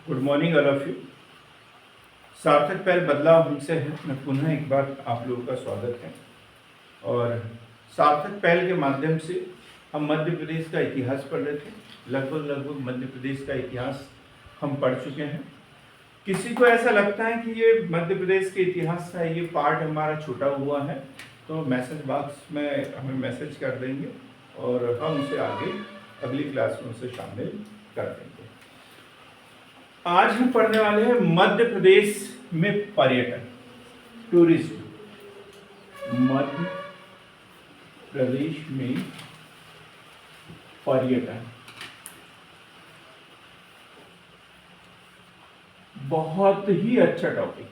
Good morning all of you. सार्थक पहल बदलाव हमसे है मैं पुनः एक बार आप लोगों का स्वागत है। और सार्थक पहल के माध्यम से हम मध्य प्रदेश का इतिहास पढ़ रहे थे। लगभग मध्य प्रदेश का इतिहास हम पढ़ चुके हैं। किसी को ऐसा लगता है कि ये मध्य प्रदेश के इतिहास का ये पार्ट हमारा छूटा हुआ है तो मैसेज बॉक्स में हमें मैसेज कर देंगे और हम उसे आगे अगली क्लास में उसे शामिल कर देंगे। आज हम पढ़ने वाले हैं मध्य प्रदेश में पर्यटन, टूरिज्म। मध्य प्रदेश में पर्यटन बहुत ही अच्छा टॉपिक।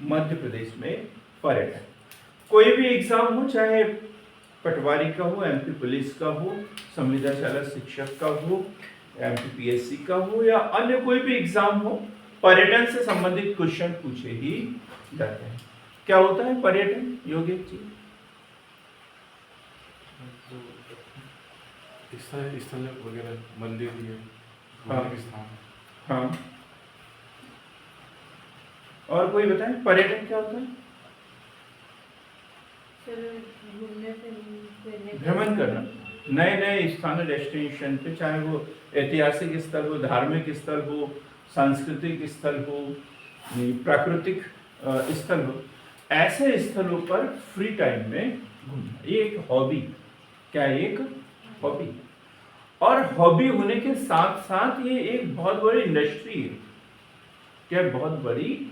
मध्य प्रदेश में पर्यटन, कोई भी एग्जाम हो, चाहे पटवारी का हो, एमपी पुलिस का हो, संविदाशाला शिक्षक का हो, एमपीपीएससी का हो या अन्य कोई भी एग्जाम हो, पर्यटन से संबंधित क्वेश्चन पूछे ही जाते हैं। क्या होता है पर्यटन योगेश जी? स्थल वगैरह, मंदिर भी है, हाँ स्थान। हाँ, और कोई बताए पर्यटन क्या होता है? भ्रमण करना, नए नए स्थानों, डेस्टिनेशन पे, चाहे वो ऐतिहासिक स्थल हो, धार्मिक स्थल हो, सांस्कृतिक स्थल हो, प्राकृतिक स्थल हो, ऐसे स्थलों पर फ्री टाइम में घूमना, ये एक हॉबी। क्या एक हॉबी? और हॉबी होने के साथ साथ ये एक बहुत बड़ी इंडस्ट्री है। क्या बहुत बड़ी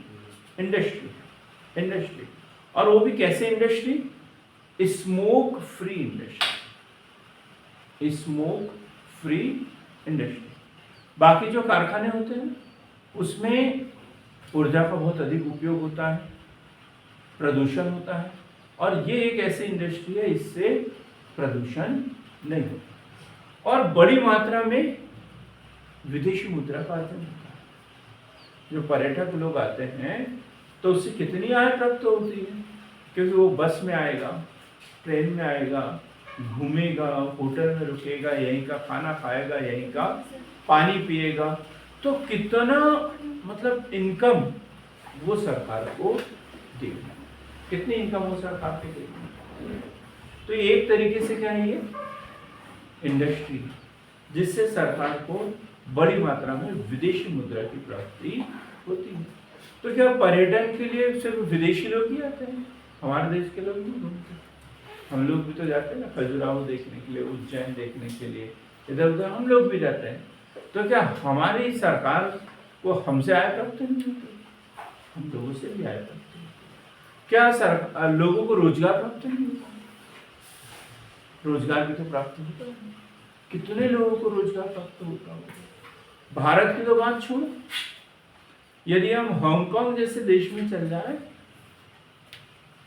इंडस्ट्री। और वो भी कैसे industry? Smoke free industry, smoke free industry. बाकी जो कारखाने होते हैं उसमें ऊर्जा का बहुत अधिक उपयोग होता है, प्रदूषण होता है, और ये एक ऐसी इंडस्ट्री है इससे प्रदूषण नहीं होता और बड़ी मात्रा में विदेशी मुद्रा का अर्जन होता है। जो पर्यटक लोग आते हैं तो उससे कितनी आय प्राप्त होती है, क्योंकि वो बस में आएगा, ट्रेन में आएगा, घूमेगा, होटल में रुकेगा, यहीं का खाना खाएगा, यहीं का पानी पिएगा, तो कितना मतलब इनकम वो सरकार को देगा, कितनी इनकम वो सरकार को देगी। तो एक तरीके से क्या है ये इंडस्ट्री, जिससे सरकार को बड़ी मात्रा में विदेशी मुद्रा की प्राप्ति होती है। तो क्या पर्यटन के लिए सिर्फ विदेशी लोग ही आते हैं? हमारे देश के लोग नहीं घूमते, हम लोग भी तो जाते हैं ना, खजुराहो देखने के लिए, उज्जैन देखने के लिए, इधर उधर हम लोग भी जाते हैं। तो क्या हमारी सरकार को हमसे आय प्राप्त नहीं होती? हम लोगों से भी आय प्राप्त होती। क्या सरकार लोगों को रोजगार प्राप्त नहीं होता? रोजगार भी तो प्राप्त होता है। कितने लोगों को रोजगार प्राप्त होता होगा? भारत की तो बात छोड़ो, यदि हम हांगकांग जैसे देश में चल जाए,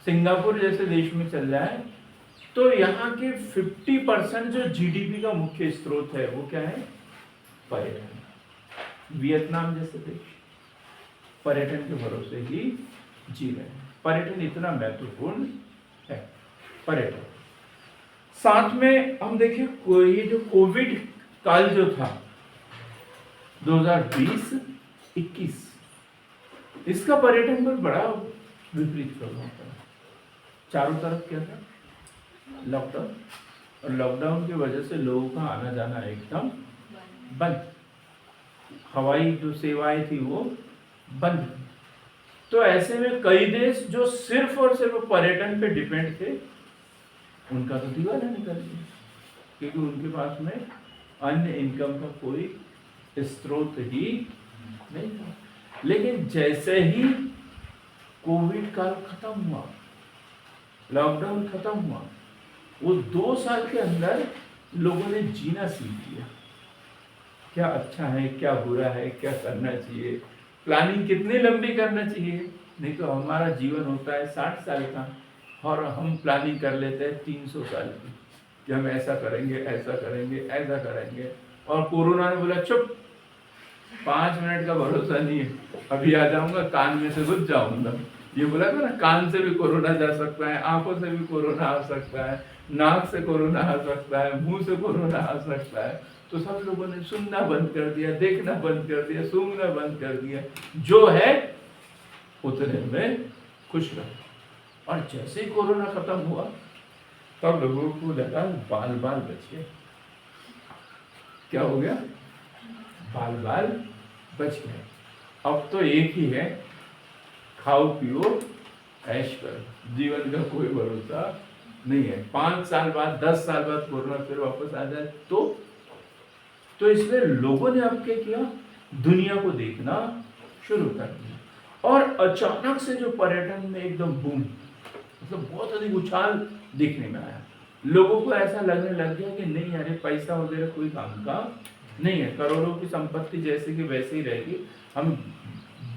सिंगापुर जैसे देश में चल जाए, तो यहाँ के 50% जो जीडीपी का मुख्य स्रोत है वो क्या है? पर्यटन। वियतनाम जैसे देश पर्यटन के भरोसे ही जी रहे हैं। पर्यटन इतना महत्वपूर्ण है। पर्यटन साथ में हम देखें, ये जो कोविड काल जो था 2020-21, इसका पर्यटन पर बड़ा विपरीत प्रभाव पड़ा। चारों तरफ क्या था? लॉकडाउन, और लॉकडाउन की वजह से लोगों का आना जाना एकदम बंद, हवाई जो सेवाएं थी वो बंद। तो ऐसे में कई देश जो सिर्फ और सिर्फ पर्यटन पे डिपेंड थे, उनका तो दीवाना निकल गया, क्योंकि उनके पास में अन्य इनकम का कोई स्रोत ही नहीं था। लेकिन जैसे ही कोविड काल खत्म हुआ, लॉकडाउन खत्म हुआ, वो 2 साल के अंदर लोगों ने जीना सीख लिया। क्या अच्छा है, क्या बुरा है, क्या करना चाहिए, प्लानिंग कितनी लंबी करना चाहिए। नहीं तो हमारा जीवन होता है 60 साल का और हम प्लानिंग कर लेते हैं 300 साल की, कि हम ऐसा करेंगे, ऐसा करेंगे, ऐसा करेंगे। और कोरोना ने बोला चुप, 5 मिनट का भरोसा नहीं है, अभी आ जाऊंगा, कान में से घुस जाऊंगा। ये बोला था ना, कान से भी कोरोना जा सकता है, आंखों से भी कोरोना आ सकता है, नाक से कोरोना आ सकता है, मुंह से कोरोना आ सकता है। तो सब लोगों ने सुनना बंद कर दिया, देखना बंद कर दिया, सूंघना बंद कर दिया। जो है उतने में खुश रहो। और जैसे ही कोरोना खत्म हुआ तब लोगों को लगा बाल बाल बच गए। क्या हो गया? बाल बाल बच गए। अब तो एक ही है, खाओ पियो ऐश करो। जीवन का कोई भरोसा नहीं है। 5 साल बाद, 10 साल बाद कोरोना फिर वापस आ जाए तो इसलिए लोगों ने अब क्या किया, दुनिया को देखना शुरू कर दिया। और अचानक से जो पर्यटन में एकदम बूम, मतलब बहुत अधिक उछाल देखने में आया। लोगों को ऐसा लगने लग गया कि नहीं यार, पैसा वगैरह कोई काम का नहीं है, करोड़ों की संपत्ति जैसे कि वैसे ही रहेगी। हम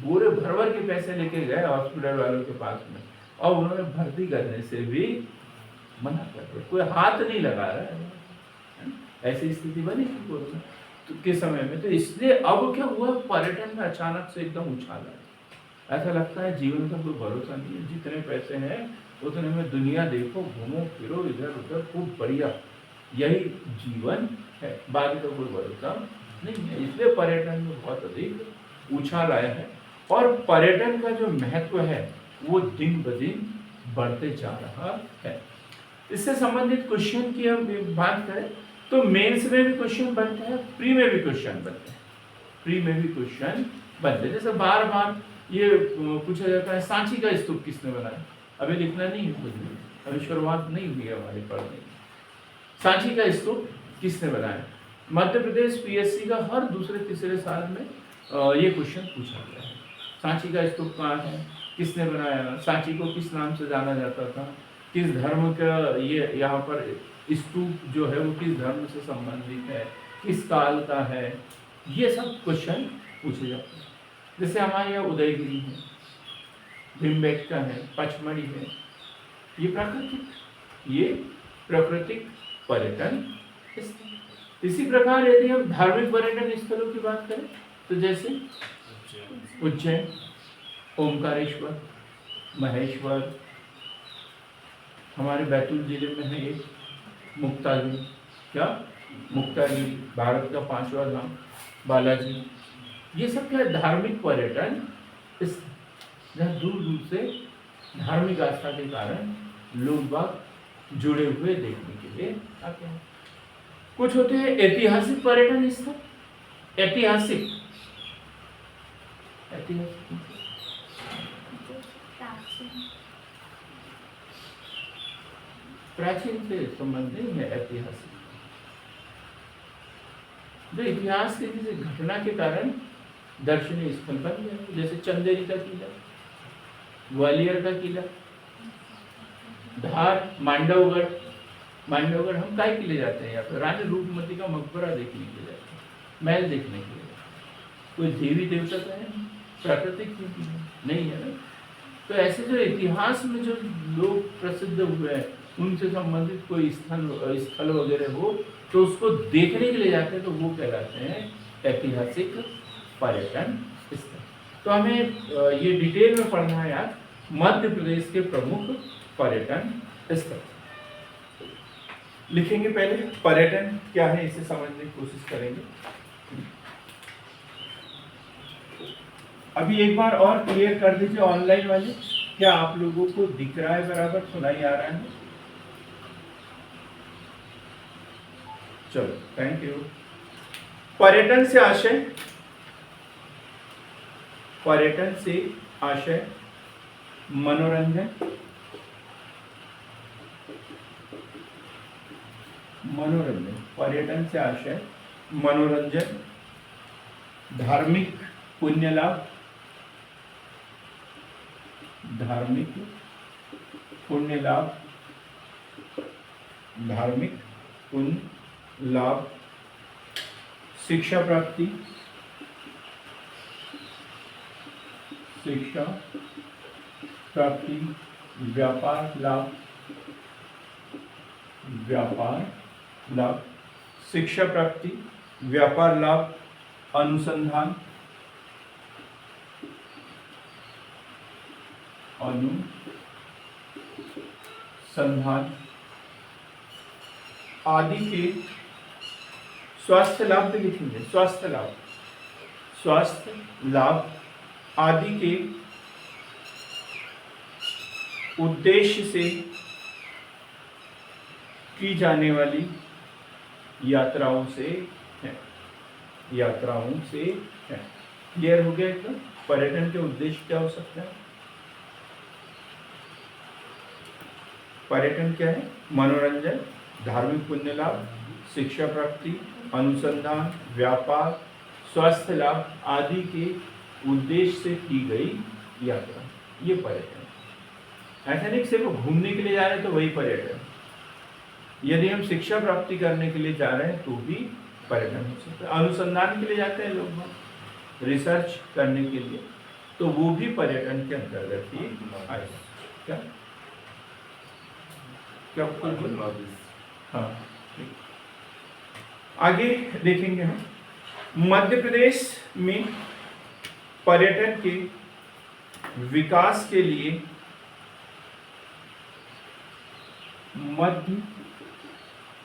पूरे भर भर के पैसे लेके गए हॉस्पिटल वालों के पास में, और उन्होंने भर्ती करने से भी मना कर दिया, कोई हाथ नहीं लगा रहा है। ऐसी स्थिति बनी थी कोरोना के समय में। तो इसलिए अब क्या हुआ, पर्यटन में अचानक से एकदम उछाल आया। ऐसा लगता है जीवन का कोई भरोसा नहीं है, जितने पैसे हैं उतने में दुनिया देखो, घूमो फिरो इधर उधर, खूब बढ़िया, यही जीवन है, बाकी का कोई भरोसा नहीं है। इसलिए पर्यटन में बहुत अधिक उछाल आया है। और पर्यटन का जो महत्व है वो दिन ब दिन बढ़ते जा रहा है। इससे संबंधित क्वेश्चन की हम बात करें तो मेंस में भी क्वेश्चन बनते हैं, प्री में भी क्वेश्चन बनते हैं। प्री में भी क्वेश्चन बनते हैं, जैसे बार बार ये पूछा जाता है सांची का स्तूप किसने बनाया। अभी लिखना नहीं है कुछ भी, अभी शुरुआत नहीं हुई है हमारी पढ़ने की। सांची का स्तूप किसने बनाया? मध्य प्रदेश पीएससी का हर दूसरे तीसरे साल में ये क्वेश्चन पूछा गया है। सांची का स्तूप कहाँ है, किसने बनाया, सांची को किस नाम से जाना जाता था, किस धर्म का ये यहाँ पर स्तूप जो है वो किस धर्म से संबंधित है, किस काल का है, ये सब क्वेश्चन पूछे जाते हैं। जैसे हमारे यहाँ उदयगिरी है, भीमबेटका है, पचमढ़ी है, ये प्राकृतिक पर्यटन स्थल। इसी प्रकार यदि हम धार्मिक पर्यटन स्थलों की बात करें तो जैसे उज्जैन, ओमकारेश्वर, महेश्वर, हमारे बैतूल जिले में है एक मुक्तागिरी। क्या? मुक्तागिरी, भारत का 5वां धाम, बालाजी। ये सब क्या है? धार्मिक पर्यटन जहाँ दूर दूर से धार्मिक आस्था के कारण लोग बाग जुड़े हुए देखने के लिए आते हैं। कुछ होते हैं ऐतिहासिक पर्यटन स्थल। ऐतिहासिक प्राचीन से संबंध नहीं है। ऐतिहासिक जो इतिहास के किसी घटना के कारण दर्शनीय स्थल बन गया, जैसे चंदेरी का किला, ग्वालियर का किला, धार, मांडवगढ़ हम काय के लिए जाते हैं? यहाँ पर रानी रूपमती का मकबरा देखने के लिए जाते हैं, महल देखने के लिए। कोई देवी देवता का है? प्राकृतिक नहीं है ना। तो ऐसे जो इतिहास में जो लोग प्रसिद्ध हुए हैं उनसे संबंधित कोई स्थल वगैरह हो तो उसको देखने के लिए जाते हैं, तो वो कहलाते हैं ऐतिहासिक पर्यटन स्थल। तो हमें ये डिटेल में पढ़ना है आज मध्य प्रदेश के प्रमुख पर्यटन स्थल। लिखेंगे पहले पर्यटन क्या है, इसे समझने की कोशिश करेंगे। अभी एक बार और क्लियर कर दीजिए ऑनलाइन वाले, क्या आप लोगों को दिख रहा है, बराबर सुनाई आ रहा है? चलो, थैंक यू। पर्यटन से आशय मनोरंजन, पर्यटन से आशय मनोरंजन, धार्मिक पुण्य लाभ, धार्मिक पुण्य लाभ, शिक्षा प्राप्ति, व्यापार लाभ, शिक्षा प्राप्ति, व्यापार लाभ, अनुसंधान आदि के स्वास्थ्य लाभ भी लिखेंगे, स्वास्थ्य लाभ, स्वास्थ्य लाभ आदि के उद्देश्य से की जाने वाली यात्राओं से है, यात्राओं से है। क्लियर हो गया एकदम? पर्यटन के उद्देश्य क्या हो सकता है? पर्यटन क्या है? मनोरंजन, धार्मिक पुण्य लाभ, शिक्षा प्राप्ति, अनुसंधान, व्यापार, स्वास्थ्य लाभ आदि के उद्देश्य से की गई यात्रा, ये पर्यटन। ऐसा नहीं सिर्फ घूमने के लिए जा रहे हैं तो वही पर्यटन। यदि हम शिक्षा प्राप्ति करने के लिए जा रहे हैं तो भी पर्यटन हो सकता है। अनुसंधान के लिए जाते हैं लोग, रिसर्च करने के लिए, तो वो भी पर्यटन के अंतर्गत ही आएगा। क्या क्या हाँ, आगे देखेंगे हम मध्य प्रदेश में पर्यटन के विकास के लिए मध्य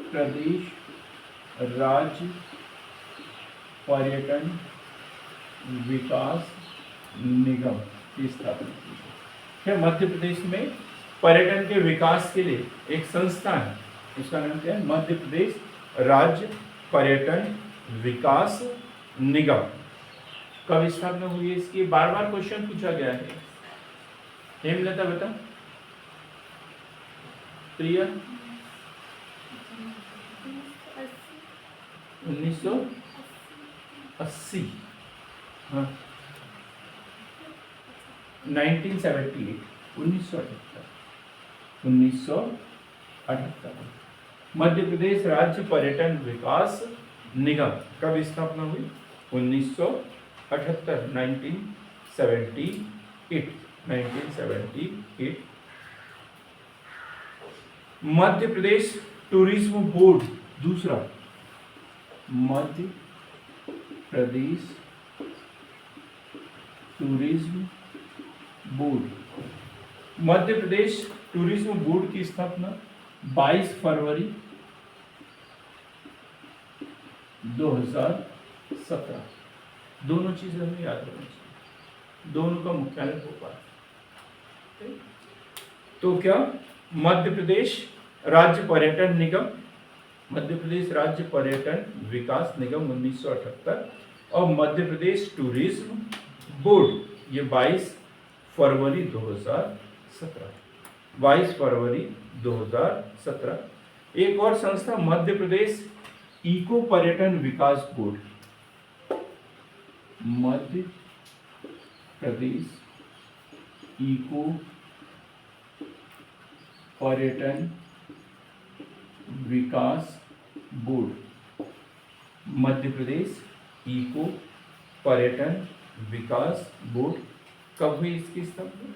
प्रदेश राज्य पर्यटन विकास निगम की स्थापना की है। मध्य प्रदेश में पर्यटन के विकास के लिए एक संस्था है, उसका नाम क्या है? मध्य प्रदेश राज्य पर्यटन विकास निगम। कब स्थापना हुई है इसकी? बार बार क्वेश्चन पूछा गया है। हेमलता बता। प्रिया 1980, हाँ 1978, 1978 मध्य प्रदेश राज्य पर्यटन विकास निगम कब स्थापना हुई? 1978, 1978। मध्य प्रदेश टूरिज्म बोर्ड दूसरा, Madhya Pradesh tourism board. Madhya Pradesh tourism board की स्थापना 22 फरवरी 2017। दोनों चीजें हमें याद रखनी चाहिए, दोनों का मुख्यालय भोपाल। तो क्या मध्य प्रदेश राज्य पर्यटन निगम, मध्य प्रदेश राज्य पर्यटन विकास निगम 1978 और मध्य प्रदेश टूरिज्म बोर्ड ये 22 फरवरी 2017, 22 फरवरी 2017। एक और संस्था मध्य प्रदेश इको पर्यटन विकास बोर्ड, मध्य प्रदेश इको पर्यटन विकास बोर्ड, मध्य प्रदेश इको पर्यटन विकास बोर्ड। कब हुई इसकी स्थापना?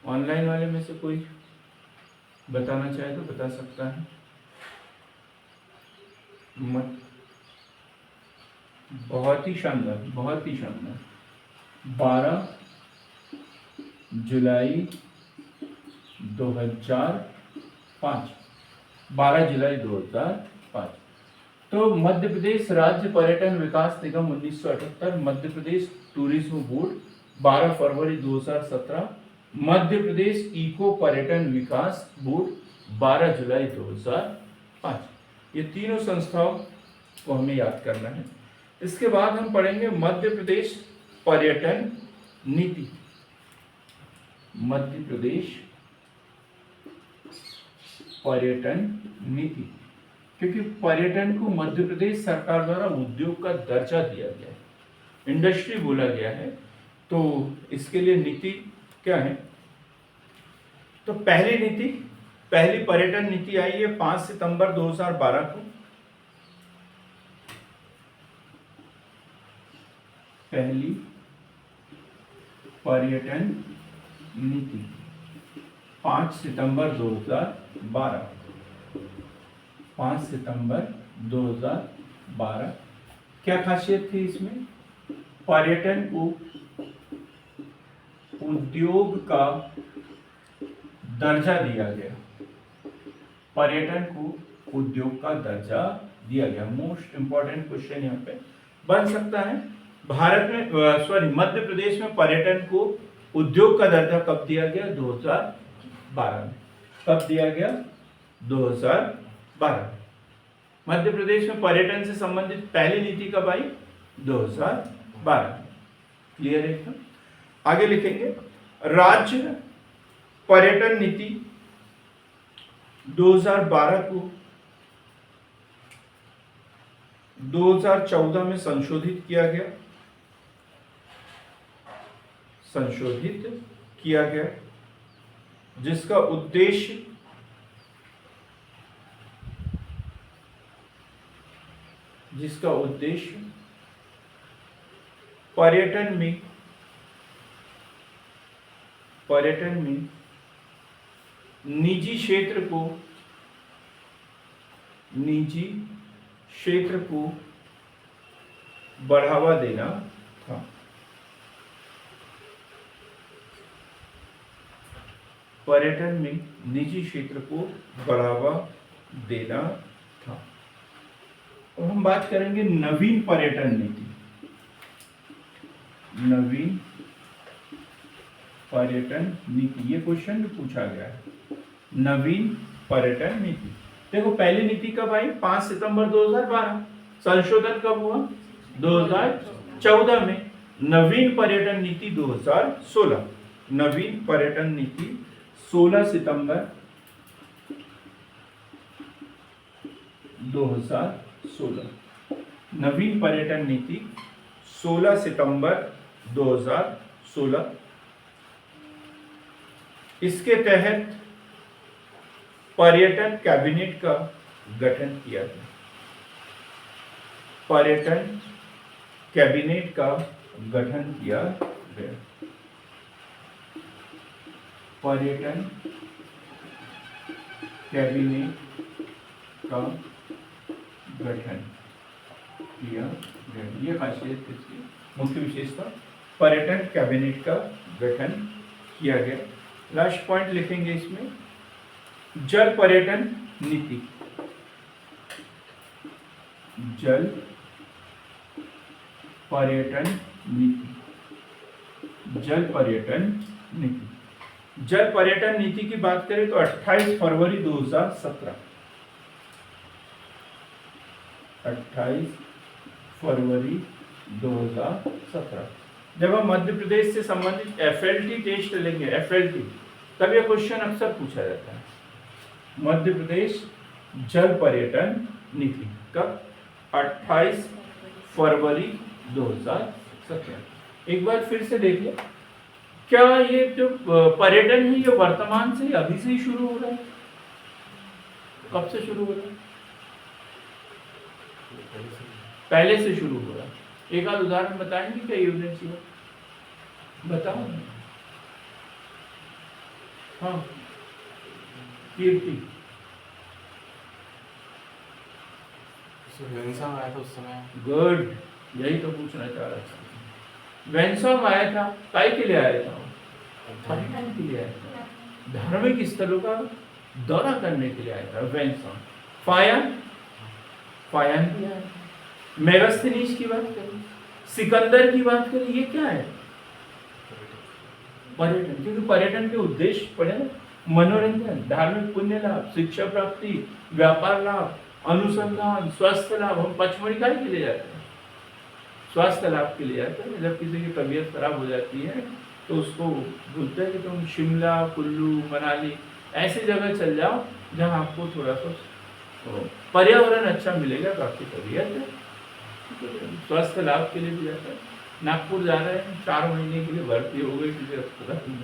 ऑनलाइन वाले में से कोई बताना चाहे तो बता सकता है। बहुत ही शानदार, बहुत ही शानदार। 12 जुलाई 2005, 12 जुलाई 2005। तो मध्य प्रदेश राज्य पर्यटन विकास निगम 1978, मध्य प्रदेश टूरिज्म बोर्ड 12 फरवरी 2017, मध्य प्रदेश इको पर्यटन विकास बोर्ड 12 जुलाई 2005। ये तीनों संस्थाओं को हमें याद करना है। इसके बाद हम पढ़ेंगे मध्य प्रदेश पर्यटन नीति, मध्य प्रदेश पर्यटन नीति, क्योंकि पर्यटन को मध्य प्रदेश सरकार द्वारा उद्योग का दर्जा दिया गया है, इंडस्ट्री बोला गया है। तो इसके लिए नीति क्या है? तो पहली नीति, पहली पर्यटन नीति आई है 5 सितंबर 2012 को। पहली पर्यटन नीति 5 सितंबर 2012, 5 सितंबर 2012। क्या खासियत थी इसमें? पर्यटन को उद्योग का दर्जा दिया गया, पर्यटन को उद्योग का दर्जा दिया गया। मोस्ट इंपॉर्टेंट क्वेश्चन यहाँ पे बन सकता है। भारत में मध्य प्रदेश में पर्यटन को उद्योग का दर्जा कब दिया गया? 2012 में। कब दिया गया? 2012। मध्य प्रदेश में पर्यटन से संबंधित पहली नीति कब आई? 2012। क्लियर है एकदम? आगे लिखेंगे राज्य पर्यटन नीति 2012 को 2014 में संशोधित किया गया, जिसका उद्देश्य पर्यटन में निजी क्षेत्र को बढ़ावा देना था। पर्यटन में निजी क्षेत्र को बढ़ावा देना था। और हम बात करेंगे नवीन पर्यटन नीति। नवीन पर्यटन नीति, ये क्वेश्चन भी पूछा गया है। नवीन पर्यटन नीति, देखो पहली नीति कब आई? 5 सितंबर 2012। संशोधन कब हुआ? 2014 में। नवीन पर्यटन नीति 2016। नवीन पर्यटन नीति 16 सितंबर 2016। नवीन पर्यटन नीति 16 सितंबर 2016। इसके तहत पर्यटन कैबिनेट का गठन किया गया। पर्यटन कैबिनेट का गठन किया गया। पर्यटन कैबिनेट का गठन किया गया। ये खासियत इसकी मुख्य विशेषता, पर्यटन कैबिनेट का गठन किया गया। लास्ट पॉइंट लिखेंगे इसमें, जल पर्यटन नीति। जल पर्यटन नीति। जल पर्यटन नीति। जल पर्यटन नीति की बात करें तो 28 फरवरी 2017। 28 फरवरी 2017 जब हम मध्य प्रदेश से संबंधित FLT टेस्ट लेंगे, FLT, तब यह क्वेश्चन अक्सर पूछा जाता है। मध्य प्रदेश जल पर्यटन नीति कब? 28 फरवरी 2017। एक बार फिर से देखिए, क्या ये जो पर्यटन है ये वर्तमान से अभी से ही शुरू हो रहा है? कब से शुरू हो रहा है? पहले से शुरू हो रहा है। एक आध उदाहरण बताएंगे क्या एविडेंस में? बताओ। हाँ, कीर्ति। वेंसम आया था उस समय। गुड, यही तो पूछना चाह रहा था। वेंसम आया था, काय के लिए आया था? पर्यटन के लिए आया था, धार्मिक स्थलों का दौरा करने के लिए आया था वेंसम। फायन भी आया। मेगास्थनीज की बात करें, सिकंदर की बात करें, ये क्या है? पर्यटन। क्योंकि पर्यटन के उद्देश्य पड़े ना, मनोरंजन, धार्मिक पुण्य लाभ, शिक्षा प्राप्ति, व्यापार लाभ, अनुसंधान, स्वास्थ्य लाभ। हम पचमढ़ी काहे के लिए जाते हैं? स्वास्थ्य लाभ के लिए जाते हैं। जब किसी की तबीयत खराब हो जाती है तो उसको बोलते हैं कि तुम शिमला, कुल्लू, मनाली ऐसी जगह चल जाओ जहाँ आपको थोड़ा सा पर्यावरण अच्छा मिलेगा, तो आपकी तबीयत स्वास्थ्य लाभ के लिए भी जाता है। नागपुर जा रहे हैं, 4 महीने के लिए भर्ती हो गई किसी अस्पताल में,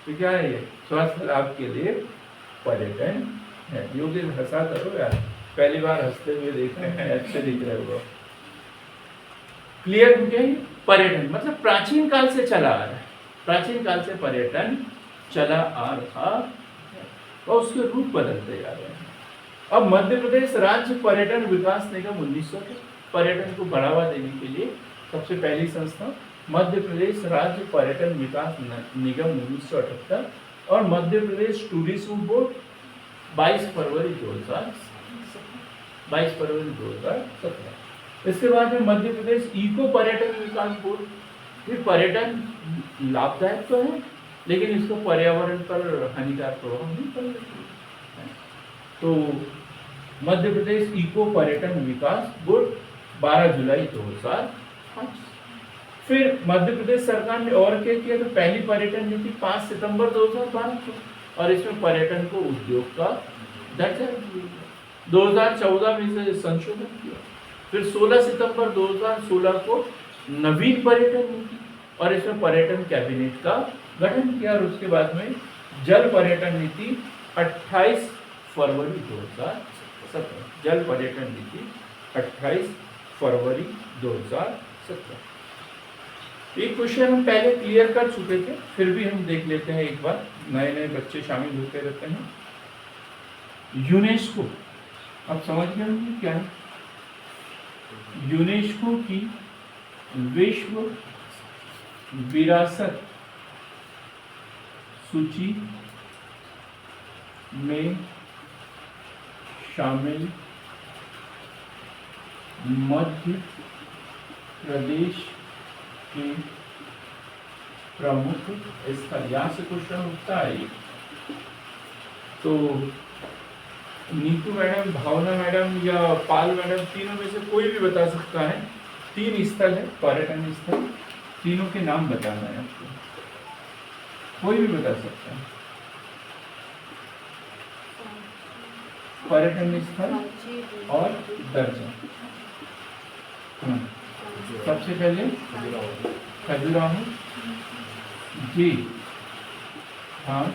तो क्या है ये? स्वास्थ्य लाभ के लिए पर्यटन है। योगी हंसा करो यार, पहली बार हंसते हुए देख रहे हैं, अच्छे दिख रहे हो। क्लियर हो गया? पर्यटन मतलब प्राचीन काल से चला आ रहा है। प्राचीन काल से पर्यटन चला आ रहा और उसके रूप बदलते जा रहे हैं। अब मध्य प्रदेश राज्य पर्यटन विकास निगम 1900 पर्यटन को बढ़ावा देने के लिए सबसे पहली संस्था मध्य प्रदेश राज्य पर्यटन विकास निगम 1978 और मध्य प्रदेश टूरिज्म बोर्ड 22 फरवरी 2017। 22 फरवरी 2017। इसके बाद में मध्य प्रदेश इको पर्यटन विकास बोर्ड। ये पर्यटन लाभदायक तो है, लेकिन इसको पर्यावरण पर हानिकारक प्रभाव नहीं पड़ रही है। तो मध्य प्रदेश इको पर्यटन विकास बोर्ड 12 जुलाई 2005। फिर मध्य प्रदेश सरकार ने और क्या किया, तो पहली पर्यटन नीति 5 सितंबर 2012 को, और इसमें पर्यटन को उद्योग का दर्जा दिया। 2014 में इसे संशोधन किया। फिर 16 सितंबर 2016 को नवीन पर्यटन नीति, और इसमें पर्यटन कैबिनेट का गठन किया। और उसके बाद में जल पर्यटन नीति 28 फरवरी 2017। जल पर्यटन नीति 28 फरवरी 2017। एक क्वेश्चन हम पहले क्लियर कर चुके थे, फिर भी हम देख लेते हैं एक बार, नए नए बच्चे शामिल होते रहते हैं। यूनेस्को, अब समझ गए होंगे क्या है। यूनेस्को की विश्व विरासत सूची में शामिल मध्य प्रदेश के प्रमुख स्थल, यहाँ से क्वेश्चन उठता है। तो नीतू मैडम, भावना मैडम या पाल मैडम, तीनों में से कोई भी बता सकता है। 3 स्थल है पर्यटन स्थल, तीनों के नाम बताना है आपको, कोई भी बता सकता है। पर्यटन स्थल और दर्जा। सबसे पहले खजुराहो जी, हाँ,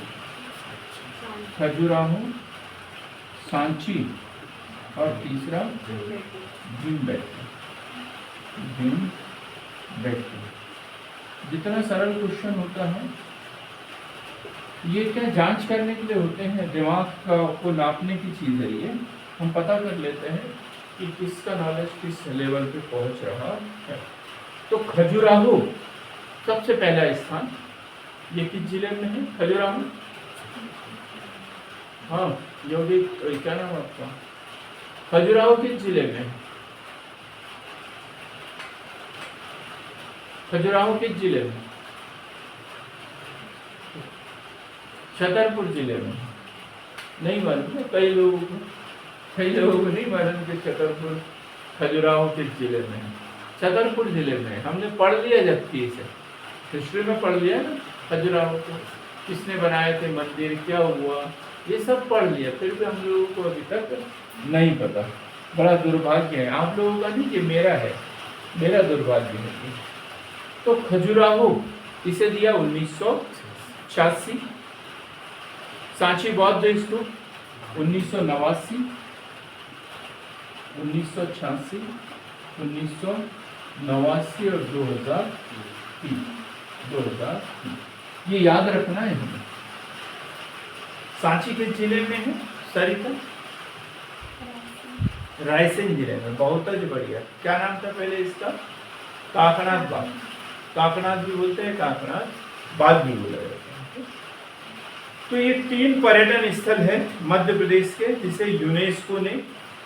खजुराहो, सांची, और तीसरा भीमबेटका। जितना सरल क्वेश्चन होता है, ये क्या जांच करने के लिए होते हैं, दिमाग को नापने की चीज़ है ये। हम पता कर लेते हैं कि किसका नॉलेज किस लेवल पे पहुंच रहा है। तो खजुराहो सबसे पहला स्थान, ये किस जिले में है खजुराहो? हाँ योगी, क्या नाम है आपका? खजुराहो किस जिले में है? खजुराहो किस जिले में? छतरपुर जिले में। नहीं मालूम है कई लोगों को नहीं मालूम कि छतरपुर खजुराहो किस जिले में है। छतरपुर जिले में हमने पढ़ लिया, जबकि इसे हिस्ट्री में पढ़ लिया ना, खजुराहो को किसने बनाए थे मंदिर, क्या हुआ, ये सब पढ़ लिया, फिर भी हम लोगों को अभी तक नहीं पता। बड़ा दुर्भाग्य है आप लोगों का, नहीं कि मेरा है, मेरा दुर्भाग्य है। तो खजुराहो इसे दिया 1986। सांची बौद्ध स्तूप 1989, 1986, 1989 और 2003। ये याद रखना है हमें। सांची के जिले में है सरिता, रायसेन जिले में। बहुत ही बढ़िया। क्या नाम था पहले इसका? काकनाथ बाग। काकनाथ भी बोलते हैं, काकनाथ बाग भी बोला जाता है। तो ये 3 पर्यटन स्थल है मध्य प्रदेश के, जिसे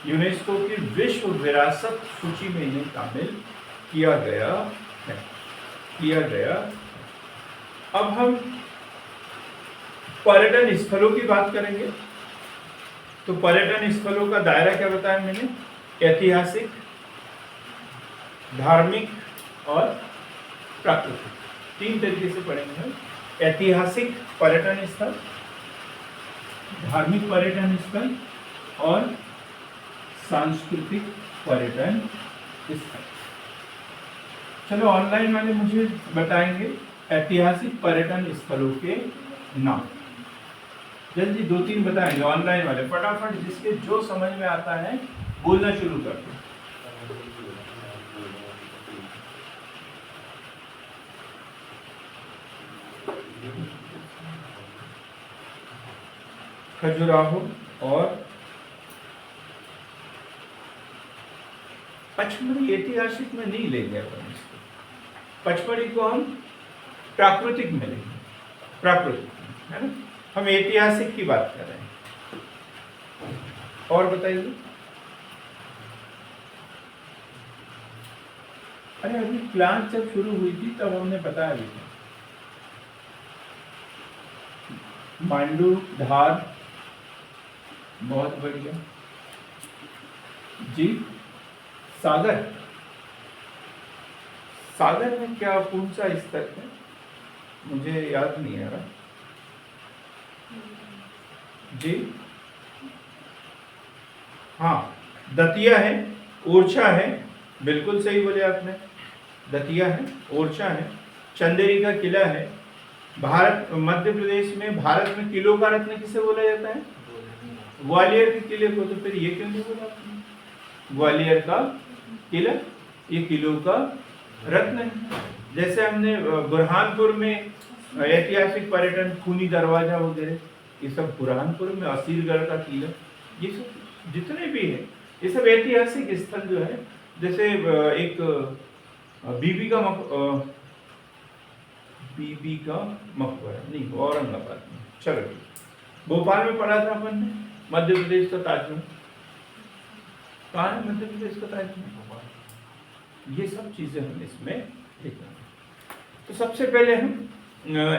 यूनेस्को की विश्व विरासत सूची में इन्हें शामिल किया गया। अब हम पर्यटन स्थलों की बात करेंगे। तो पर्यटन स्थलों का दायरा क्या बताया मैंने? ऐतिहासिक, धार्मिक और प्राकृतिक, 3 तरीके से पढ़ेंगे हम। ऐतिहासिक पर्यटन स्थल, धार्मिक पर्यटन स्थल और सांस्कृतिक पर्यटन स्थल। चलो ऑनलाइन वाले मुझे बताएंगे ऐतिहासिक पर्यटन स्थलों के नाम। जल्दी 2-3 बताएंगे ऑनलाइन वाले, फटाफट, जिसके जो समझ में आता है बोलना शुरू कर दो। खजुराहो और पचमढ़ी ऐतिहासिक में नहीं लेंगे अपन इसको, पचमढ़ी को हम प्राकृतिक में लेंगे, प्राकृतिक है ना, हम ऐतिहासिक की बात कर रहे हैं। और बताइए अरे अभी क्लास जब शुरू हुई थी तब हमने बताया भी था। मांडू, धार, बहुत बढ़िया जी। सागर, सागर में क्या कौन सा स्तर है मुझे याद नहीं आ रहा जी। हाँ, दतिया है, ओरछा है, बिल्कुल सही बोले आपने। दतिया है, ओरछा है, चंदेरी का किला है। भारत, मध्य प्रदेश में भारत में किलों का रत्न किसे बोला जाता है? ग्वालियर के किले को। तो फिर ये क्यों नहीं बोला आपने? ग्वालियर का किला ये किलों का रत्न है। जैसे हमने बुरहानपुर में ऐतिहासिक पर्यटन, खूनी दरवाजा वगैरह, ये सब बुरहानपुर में, असीरगढ़ का किला, ये सब जितने भी है ये सब ऐतिहासिक स्थल जो है। जैसे एक बीबी का मकबरा नहीं, औरंगाबाद में, चलो भोपाल में पढ़ा था अपन ने, मध्य प्रदेश का ताजमहल। कहाँ है मध्य प्रदेश का ताजमहल? ये सब चीजें हम इसमें देखना। तो सबसे पहले हम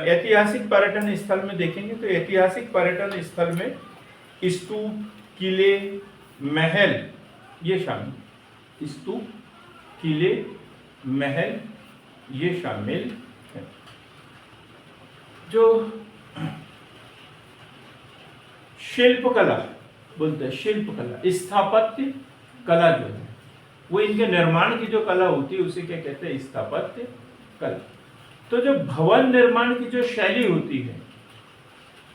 ऐतिहासिक पर्यटन स्थल में देखेंगे। तो ऐतिहासिक पर्यटन स्थल में स्तूप, किले, महल ये शामिल, स्तूप, किले, महल ये शामिल है। जो शिल्पकला बोलते हैं, शिल्पकला, स्थापत्य कला जो है, वो इनके निर्माण की जो कला होती है उसे क्या कहते हैं? स्थापत्य कला। तो जो भवन निर्माण की जो शैली होती है,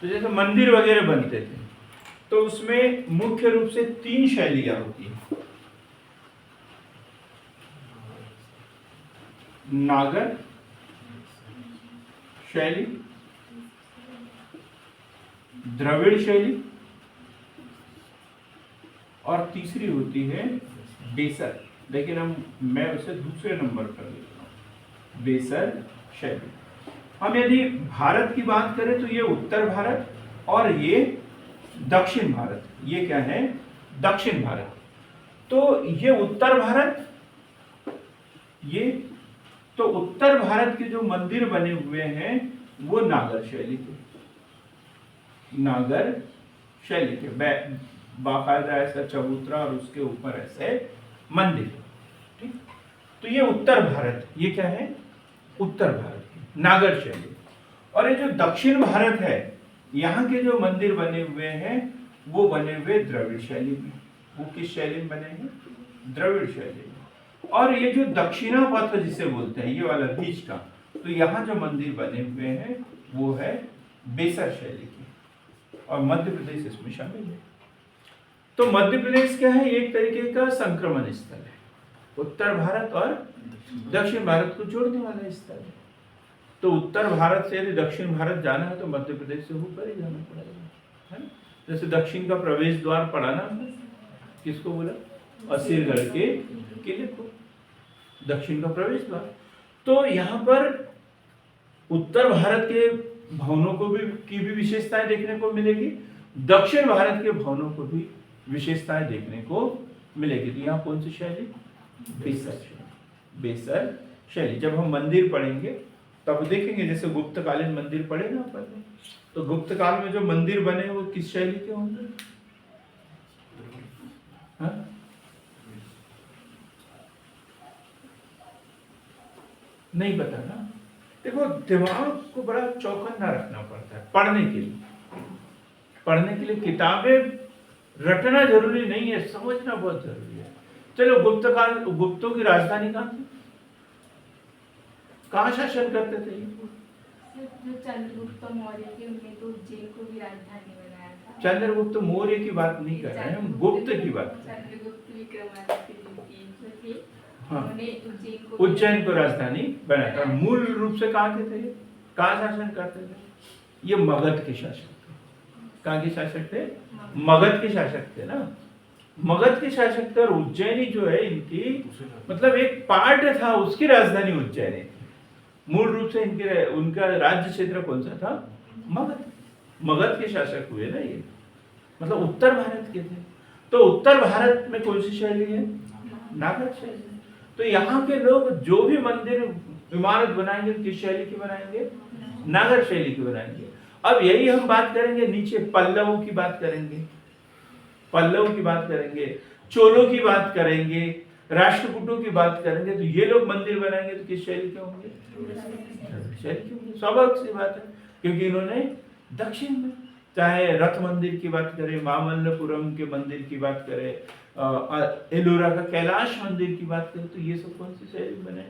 तो जैसे मंदिर वगैरह बनते थे तो उसमें मुख्य रूप से 3 शैलियां होती हैं। नागर शैली, द्रविड़ शैली, और तीसरी होती है बेसर। लेकिन मैं उसे दूसरे नंबर पर लेता हूं, बेसर शैली। हम यदि भारत की बात करें तो ये उत्तर भारत और ये दक्षिण भारत। ये क्या है? दक्षिण भारत। तो ये उत्तर भारत, ये तो उत्तर भारत के जो मंदिर बने हुए हैं वो नागर शैली के, नागर शैली के, बाकायदा ऐसा चबूतरा और उसके ऊपर ऐसे मंदिर। ठीक, तो ये उत्तर भारत, ये क्या है? उत्तर भारत की नागर शैली। और ये जो दक्षिण भारत है, यहाँ के जो मंदिर बने हुए हैं वो बने हुए द्रविड़ शैली में। वो किस शैली में बने हैं? द्रविड़ शैली में। और ये जो दक्षिणा पथ जिसे बोलते हैं, ये वाला बीच का, तो यहाँ जो मंदिर बने हुए हैं वो है बेसर शैली के, और मध्य प्रदेश इसमें शामिल है। तो मध्य प्रदेश क्या है? एक तरीके का संक्रमण स्थल है, उत्तर भारत और दक्षिण भारत को जोड़ने वाला स्थल है। तो उत्तर भारत से यदि दक्षिण भारत जाना है तो मध्य प्रदेश से होकर ही जाना पड़ेगा, है ना? जैसे दक्षिण का प्रवेश द्वार पड़ा ना, किसको बोला? असीरगढ़ के किले को दक्षिण का प्रवेश द्वार। तो यहाँ पर उत्तर भारत के भवनों को की भी विशेषताएं देखने को मिलेगी, दक्षिण भारत के भवनों को भी विशेषताएं देखने को मिलेगी। तो यहाँ कौन सी शैली? बेसर शैली, बेसर शैली। जब हम मंदिर पढ़ेंगे तब देखेंगे, जैसे गुप्तकालीन मंदिर पढ़े ना अपन ने, तो गुप्त काल में जो मंदिर बने वो किस शैली के होंगे? हाँ? नहीं पता ना। देखो, दिमाग को बड़ा चौकन्ना रखना पड़ता है पढ़ने के लिए। पढ़ने के लिए किताबें रटना जरूरी नहीं है, समझना बहुत जरूरी है। चलो, गुप्त काल, गुप्तों की राजधानी कहाँ थी? कहाँ शासन करते थे ये? जो चंद्रगुप्त मौर्य थे उन्होंने तो उज्जैन को भी राजधानी बनाया था। चंद्रगुप्त मौर्य की बात नहीं कर रहे हैं हम, गुप्त की बात। चंद्रगुप्त विक्रमादित्य जो थे, हाँ, उन्होंने उज्जैन को राजधानी बनाया था। मूल रूप से कहाँ के थे? कहाँ शासन करते थे? ये मगध के शासक थे। कहाँ के शासक थे? मगध के शासक थे ना। मगध के शासक थे, और उज्जैनी जो है इनकी मतलब एक पार्ट था, उसकी राजधानी उज्जैनी थी। मूल रूप से इनके उनका राज्य क्षेत्र कौन सा था? मगध। मगध के शासक हुए ना ये, मतलब उत्तर भारत के थे। तो उत्तर भारत में कौन सी शैली है? नागर शैली। तो यहाँ के लोग जो भी मंदिर इमारत बनाएंगे किस शैली की बनाएंगे? नागर शैली की बनाएंगे। अब यही हम बात करेंगे, नीचे पल्लवों की बात करेंगे, पल्लवों की बात करेंगे, चोलों की बात करेंगे, राष्ट्रकूटों की बात करेंगे। तो ये लोग मंदिर बनाएंगे तो किस शैली के होंगे? शैली के होंगे। स्वाभाविक सी बात है, क्योंकि इन्होंने दक्षिण में, चाहे रथ मंदिर की बात करें, मामल्लपुरम के मंदिर की बात करें, एलोरा का कैलाश मंदिर की बात करें, तो ये सब कौन सी शैली में बने?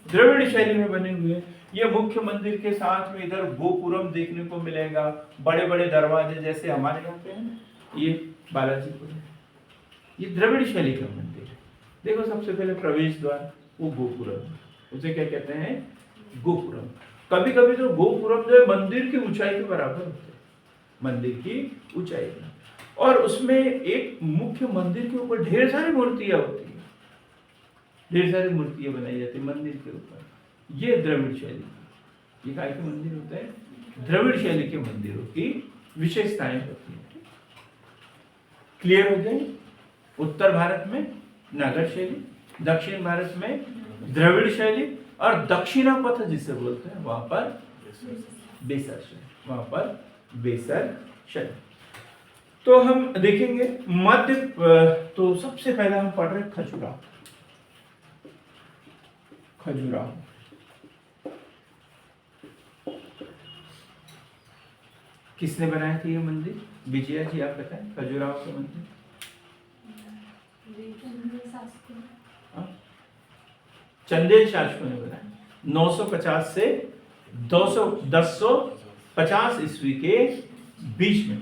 द्रविड़ शैली में बने हुए हैं। ये मुख्य मंदिर के साथ में इधर गोपुरम देखने को मिलेगा, बड़े बड़े दरवाजे जैसे हमारे यहाँ पे है ना, ये बालाजीपुरम, ये द्रविड़ शैली का मंदिर है। देखो सबसे पहले प्रवेश द्वार वो गोपुरम, उसे क्या कहते हैं? गोपुरम। कभी कभी तो गोपुरम जो है मंदिर की ऊंचाई के बराबर होते हैं, मंदिर की ऊंचाई में, और उसमें एक मुख्य मंदिर के ऊपर ढेर सारी मूर्तियां होती है, ढेर सारी मूर्तियां बनाई जाती है मंदिर के ऊपर। ये द्रविड़ शैली, ये काय के मंदिर होते हैं? द्रविड़ शैली के मंदिरों की विशेषताएं होती है। क्लियर हो गए? उत्तर भारत में नागर शैली, दक्षिण भारत में द्रविड़ शैली, और दक्षिणापथ जिसे बोलते हैं वहां पर बेसर शैली, वहां पर बेसर शैली। तो हम देखेंगे मध्य, तो सबसे पहले हम पढ़ रहे खजुराहो। खजुराहो किसने बनाया था ये मंदिर? विजया जी आप बताएं, खजुराहो का मंदिर। चंदेल शासकों ने बनाया 950 से 1050 ईस्वी के बीच में,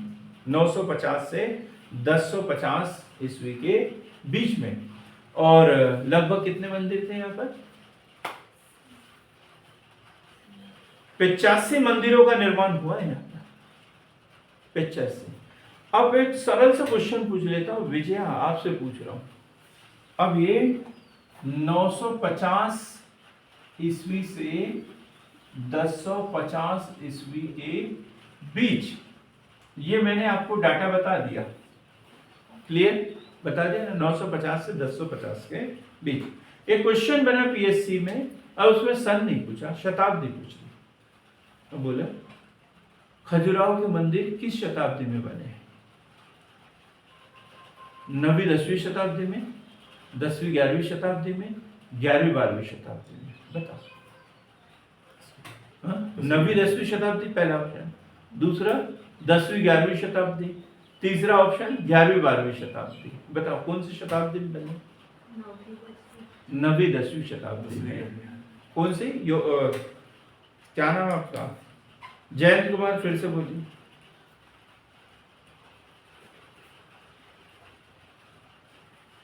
950 से 1050 ईस्वी के बीच में। और लगभग कितने मंदिर थे यहाँ पर? 85 मंदिरों का निर्माण हुआ है यहाँ पर, 85। अब एक सरल सा क्वेश्चन पूछ लेता हूँ, विजया आपसे पूछ रहा हूं। अब ये 950 ईस्वी से 1050 ईस्वी के बीच, ये मैंने आपको डाटा बता दिया, क्लियर बता दिया ना, 950 से 1050 के बीच। एक क्वेश्चन बना पीएससी में, अब उसमें सन नहीं पूछा, शताब्दी पूछ ली। तो बोला खजुराहो के मंदिर किस शताब्दी में बने हैं? 9वीं 10वीं शताब्दी में, 10वीं 11वीं शताब्दी में, 11वीं 12वीं शताब्दी में? बताओ। 9वीं 10वीं शताब्दी पहला ऑप्शन, दूसरा 10वीं 11वीं शताब्दी, तीसरा ऑप्शन 11वीं 12वीं शताब्दी। बताओ कौन सी शताब्दी में बने? 9वीं 10वीं शताब्दी में। कौन सी? क्या नाम आपका? जयंत कुमार, फिर से बोलिए।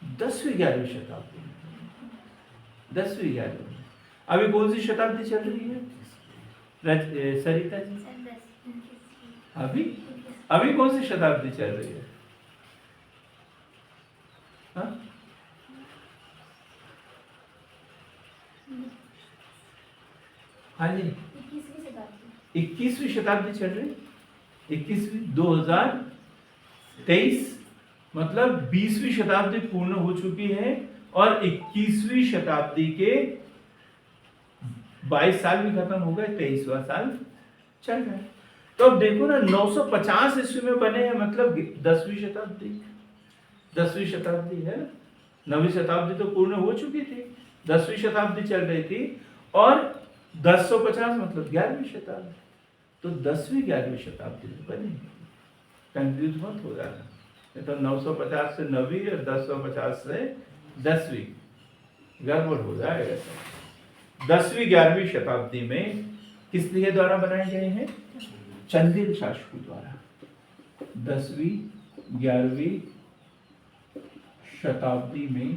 10वीं 11वीं शताब्दी में, 10वीं 11वीं में। अभी कौन सी शताब्दी चल रही है सरिता जी? अभी कौन सी शताब्दी चल रही है? हाँ? हाँ जी, 21वीं शताब्दी चल रही, 21वीं, 2023, मतलब 20वीं शताब्दी पूर्ण हो चुकी है और 21वीं शताब्दी के 22 साल भी खत्म हो गए, 23वां साल चल रहा है। तो अब देखो ना, 950 ईस्वी में बने हैं, मतलब 10वीं शताब्दी, 10वीं शताब्दी है, 9वीं शताब्दी तो पूर्ण हो चुकी थी, 10वीं शताब्दी चल रही थी, और 1050 मतलब 11वीं शताब्दी, तो 10वीं 11वीं शताब्दी में बनी। कंफ्यूज मत हो जाना, तो 950 से 9वीं और 1050 से 10वीं गड़बड़ हो जाएगा। 10वीं 11वीं शताब्दी में किसके द्वारा बनाए गए हैं? चंदेल शासकों द्वारा। 10वीं 11वीं शताब्दी में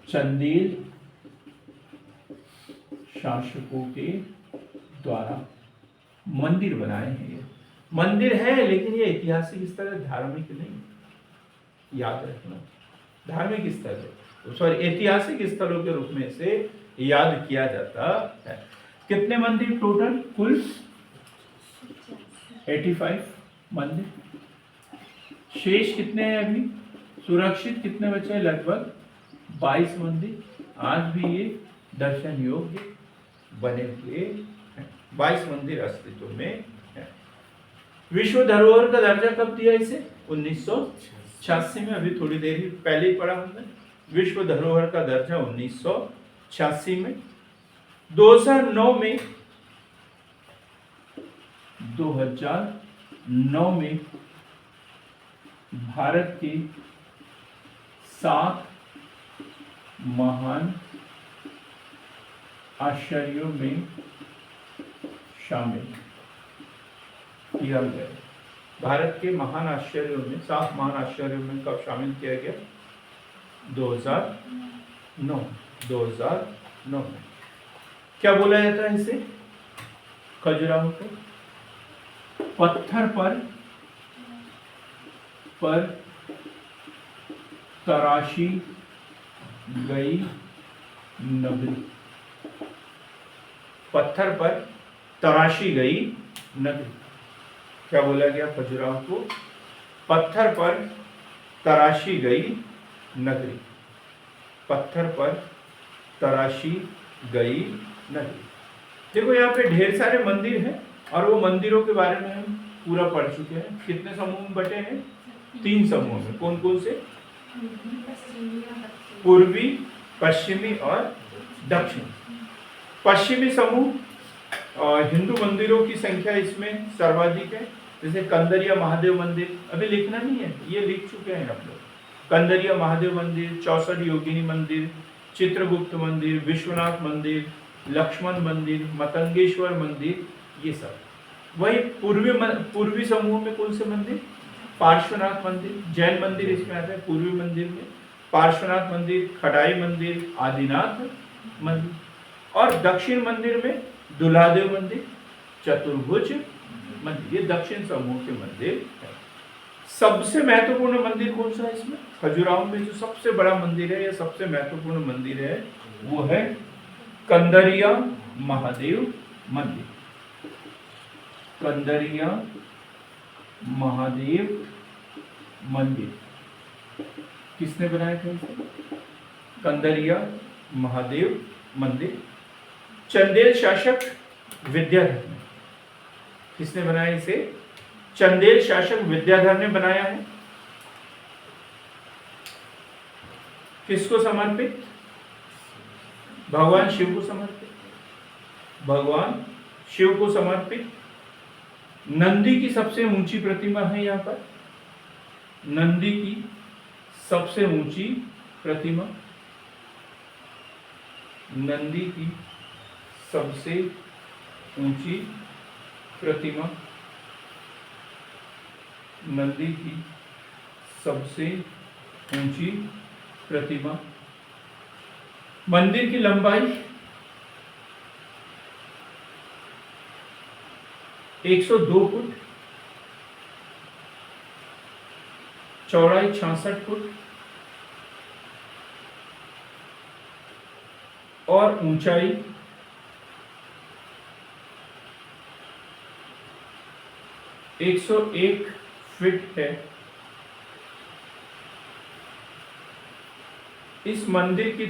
चंदेल शासकों के द्वारा मंदिर बनाए हैं। मंदिर है लेकिन ये ऐतिहासिक स्थल है, धार्मिक नहीं, याद रखना। धार्मिक स्थल है, सॉरी ऐतिहासिक स्थलों के रूप में से याद किया जाता है। कितने मंदिर टोटल? कुल 85 मंदिर। शेष कितने हैं अभी सुरक्षित? कितने बचे हैं? लगभग 22 मंदिर। आज भी ये दर्शन योग्य बने हुए हैं। 22 मंदिर अस्तित्व में है। विश्व धरोहर का दर्जा कब दिया इसे? 1986 में। अभी थोड़ी देर ही पहले ही पढ़ा हमने। विश्व धरोहर का दर्जा 1986 में। 2009 में भारत के 7 महान आश्चर्यों में शामिल किया गया। भारत के महान आश्चर्यों में 7 महान आश्चर्यों में कब शामिल किया गया? 2009 में। क्या बोला जाता है इसे? खजुराहो को पत्थर पर तराशी गई नगरी। पत्थर पर तराशी गई नगरी। क्या बोला गया खजुराहो को? पत्थर पर तराशी गई नगरी। पत्थर पर तराशी गई नगरी। देखो यहाँ पे ढेर सारे मंदिर हैं और वो मंदिरों के बारे में हम पूरा पढ़ चुके हैं। कितने समूह में बटे हैं? 3 समूह में। कौन कौन से? पूर्वी, पश्चिमी और दक्षिण। पश्चिमी समूह हिंदू मंदिरों की संख्या इसमें सर्वाधिक है। जैसे कंदरिया महादेव मंदिर, अभी लिखना नहीं है, ये लिख चुके हैं आप लोग। कंदरिया महादेव मंदिर, 64 योगिनी मंदिर, चित्रगुप्त मंदिर, विश्वनाथ मंदिर, लक्ष्मण मंदिर, मतंगेश्वर मंदिर, ये सब। वही पूर्वी समूह में कौन से मंदिर? पार्श्वनाथ मंदिर, जैन मंदिर इसमें आता है पूर्वी मंदिर में। पार्श्वनाथ मंदिर, खड़ाई मंदिर, आदिनाथ मंदिर। और दक्षिण मंदिर में दुल्हादेव मंदिर, चतुर्भुज मंदिर। ये दक्षिण समूह के मंदिर है। सबसे महत्वपूर्ण मंदिर कौन सा है इसमें? खजुराहो में जो सबसे बड़ा मंदिर है या सबसे महत्वपूर्ण मंदिर है वो है कंदरिया महादेव मंदिर। कंदरिया महादेव मंदिर किसने बनाया था इसे? कंदरिया महादेव मंदिर। चंदेल शासक विद्याधर ने, किसने बनाया इसे? चंदेल शासक विद्याधर ने बनाया है। किसको समर्पित? भगवान शिव को समर्पित। भगवान शिव को समर्पित। नंदी की सबसे ऊंची प्रतिमा है यहाँ पर। नंदी की सबसे ऊंची प्रतिमा, नंदी की सबसे ऊंची प्रतिमा, नंदी की सबसे ऊंची प्रतिमा। मंदिर की लंबाई 102 फुट, चौड़ाई 66 फुट और ऊंचाई 101 फीट है। इस मंदिर की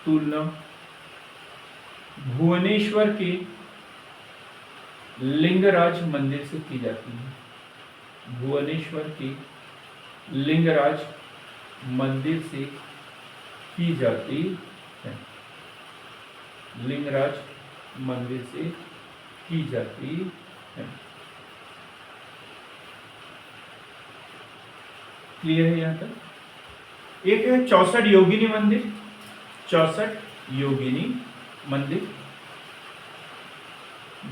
तुलना भुवनेश्वर के लिंगराज मंदिर से की जाती है। भुवनेश्वर के लिंगराज मंदिर से की जाती है। लिंगराज मंदिर से की जाती है। क्लियर है यहाँ तक? एक है 64 योगिनी मंदिर। 64 योगिनी मंदिर,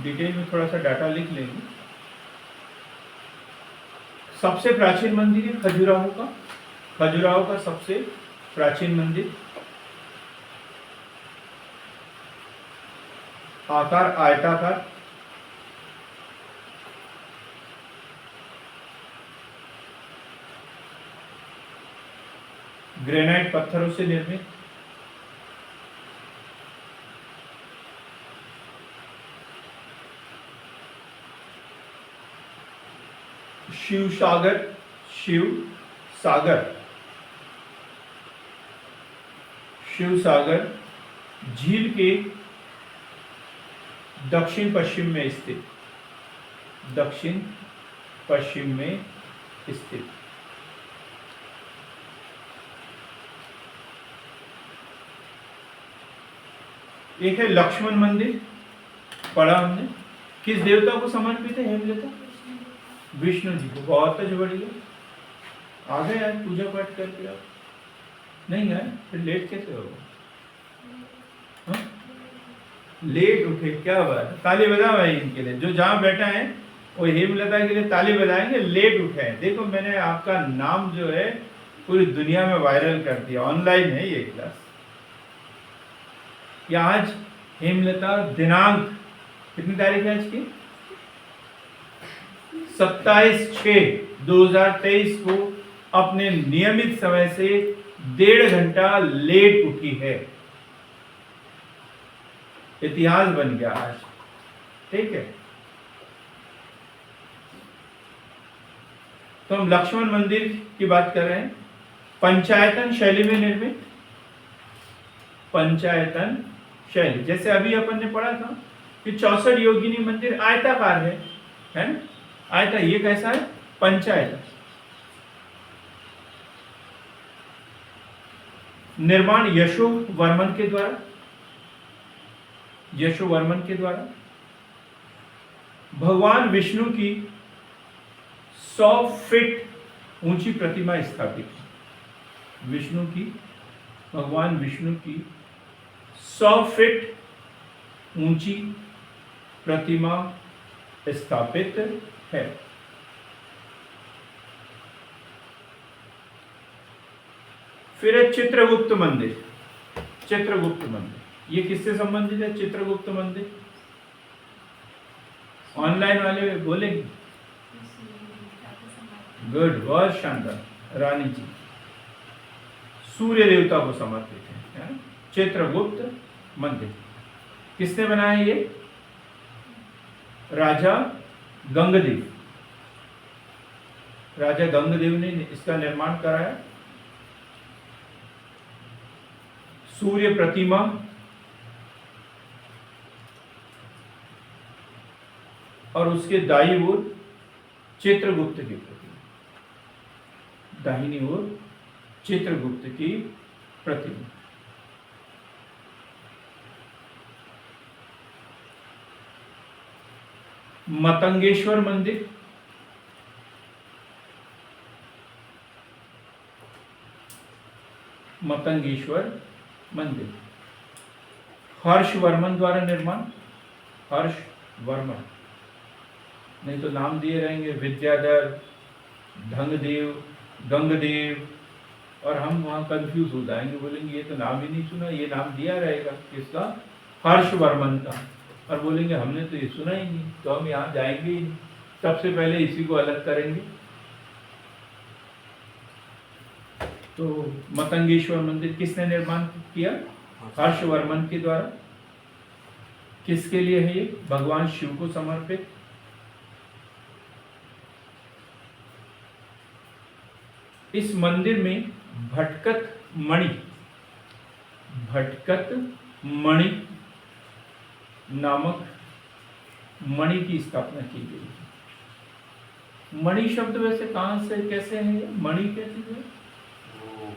डिटेल में थोड़ा सा डाटा लिख लेंगे। सबसे प्राचीन मंदिर है खजुराहो का। खजुराहो का सबसे प्राचीन मंदिर। आकार आयताकार, ग्रेनाइट पत्थरों से निर्मित, शिव सागर, शिव सागर, शिव सागर झील के दक्षिण पश्चिम में स्थित, दक्षिण पश्चिम में स्थित। एक है लक्ष्मण मंदिर, पढ़ा हमने, किस देवता को समर्पित है हेमलता? विष्णु जी को। बहुत बढ़िया, आ गए आज पूजा पाठ करके आप? नहीं आए फिर लेट कैसे होगा? हाँ? लेट उठे, क्या बात है, ताली बजाओ भाई इनके लिए। जो जहाँ बैठा है वो हेमलता के लिए ताली बजाएंगे, लेट उठे हैं। देखो मैंने आपका नाम जो है पूरी दुनिया में वायरल कर दिया, ऑनलाइन है ये क्लास। या आज हेमलता दिनांक कितनी तारीख है आज की? 27/6/2023 को अपने नियमित समय से 1.5 घंटा लेट उठी है। इतिहास बन गया आज, ठीक है। तो हम लक्ष्मण मंदिर की बात कर रहे हैं, पंचायतन शैली में निर्मित, पंचायतन शैली। जैसे अभी अपन ने पढ़ा था कि 64 योगिनी मंदिर आयताकार है ना? आयता, ये कैसा है? पंचायतन। निर्माण यशोवर्मन के द्वारा, यशोवर्मन के द्वारा। भगवान विष्णु की 100 फीट ऊंची प्रतिमा स्थापित है। विष्णु की, भगवान विष्णु की 100 फीट ऊंची प्रतिमा स्थापित है। फिर है चित्रगुप्त मंदिर, चित्रगुप्त मंदिर। ये किससे संबंधित है चित्रगुप्त मंदिर? ऑनलाइन वाले बोलेंगे? गुड, बहुत शानदार रानी जी। सूर्य देवता को समर्पित है चित्रगुप्त मंदिर। किसने बनाया ये? राजा गंगदेव, राजा गंगदेव ने इसका निर्माण कराया। सूर्य प्रतिमा और उसके दाईं ओर चित्रगुप्त की प्रतिमा, दाहिनी ओर चित्रगुप्त की प्रतिमा। मतंगेश्वर मंदिर, मतंगेश्वर मंदिर हर्षवर्मन द्वारा निर्माण, हर्षवर्मन, नहीं तो नाम दिए रहेंगे विद्याधर, ढंगदेव, गंगदेव, और हम वहां कंफ्यूज हो जाएंगे, बोलेंगे ये तो नाम ही नहीं सुना, ये नाम दिया रहेगा किसका? हर्षवर्मन का, और बोलेंगे हमने तो ये सुना ही नहीं, तो हम यहाँ जाएंगे ही नहीं। सबसे पहले इसी को अलग करेंगे। तो मतंगेश्वर मंदिर किसने निर्माण किया? हर्षवर्मन के द्वारा। किसके लिए है ये? भगवान शिव को समर्पित। इस मंदिर में भटकत मणि, भटकत मणि नामक मणि की स्थापना की गई। मणि शब्द वैसे कहां से, कैसे है? मणि कैसे है? वो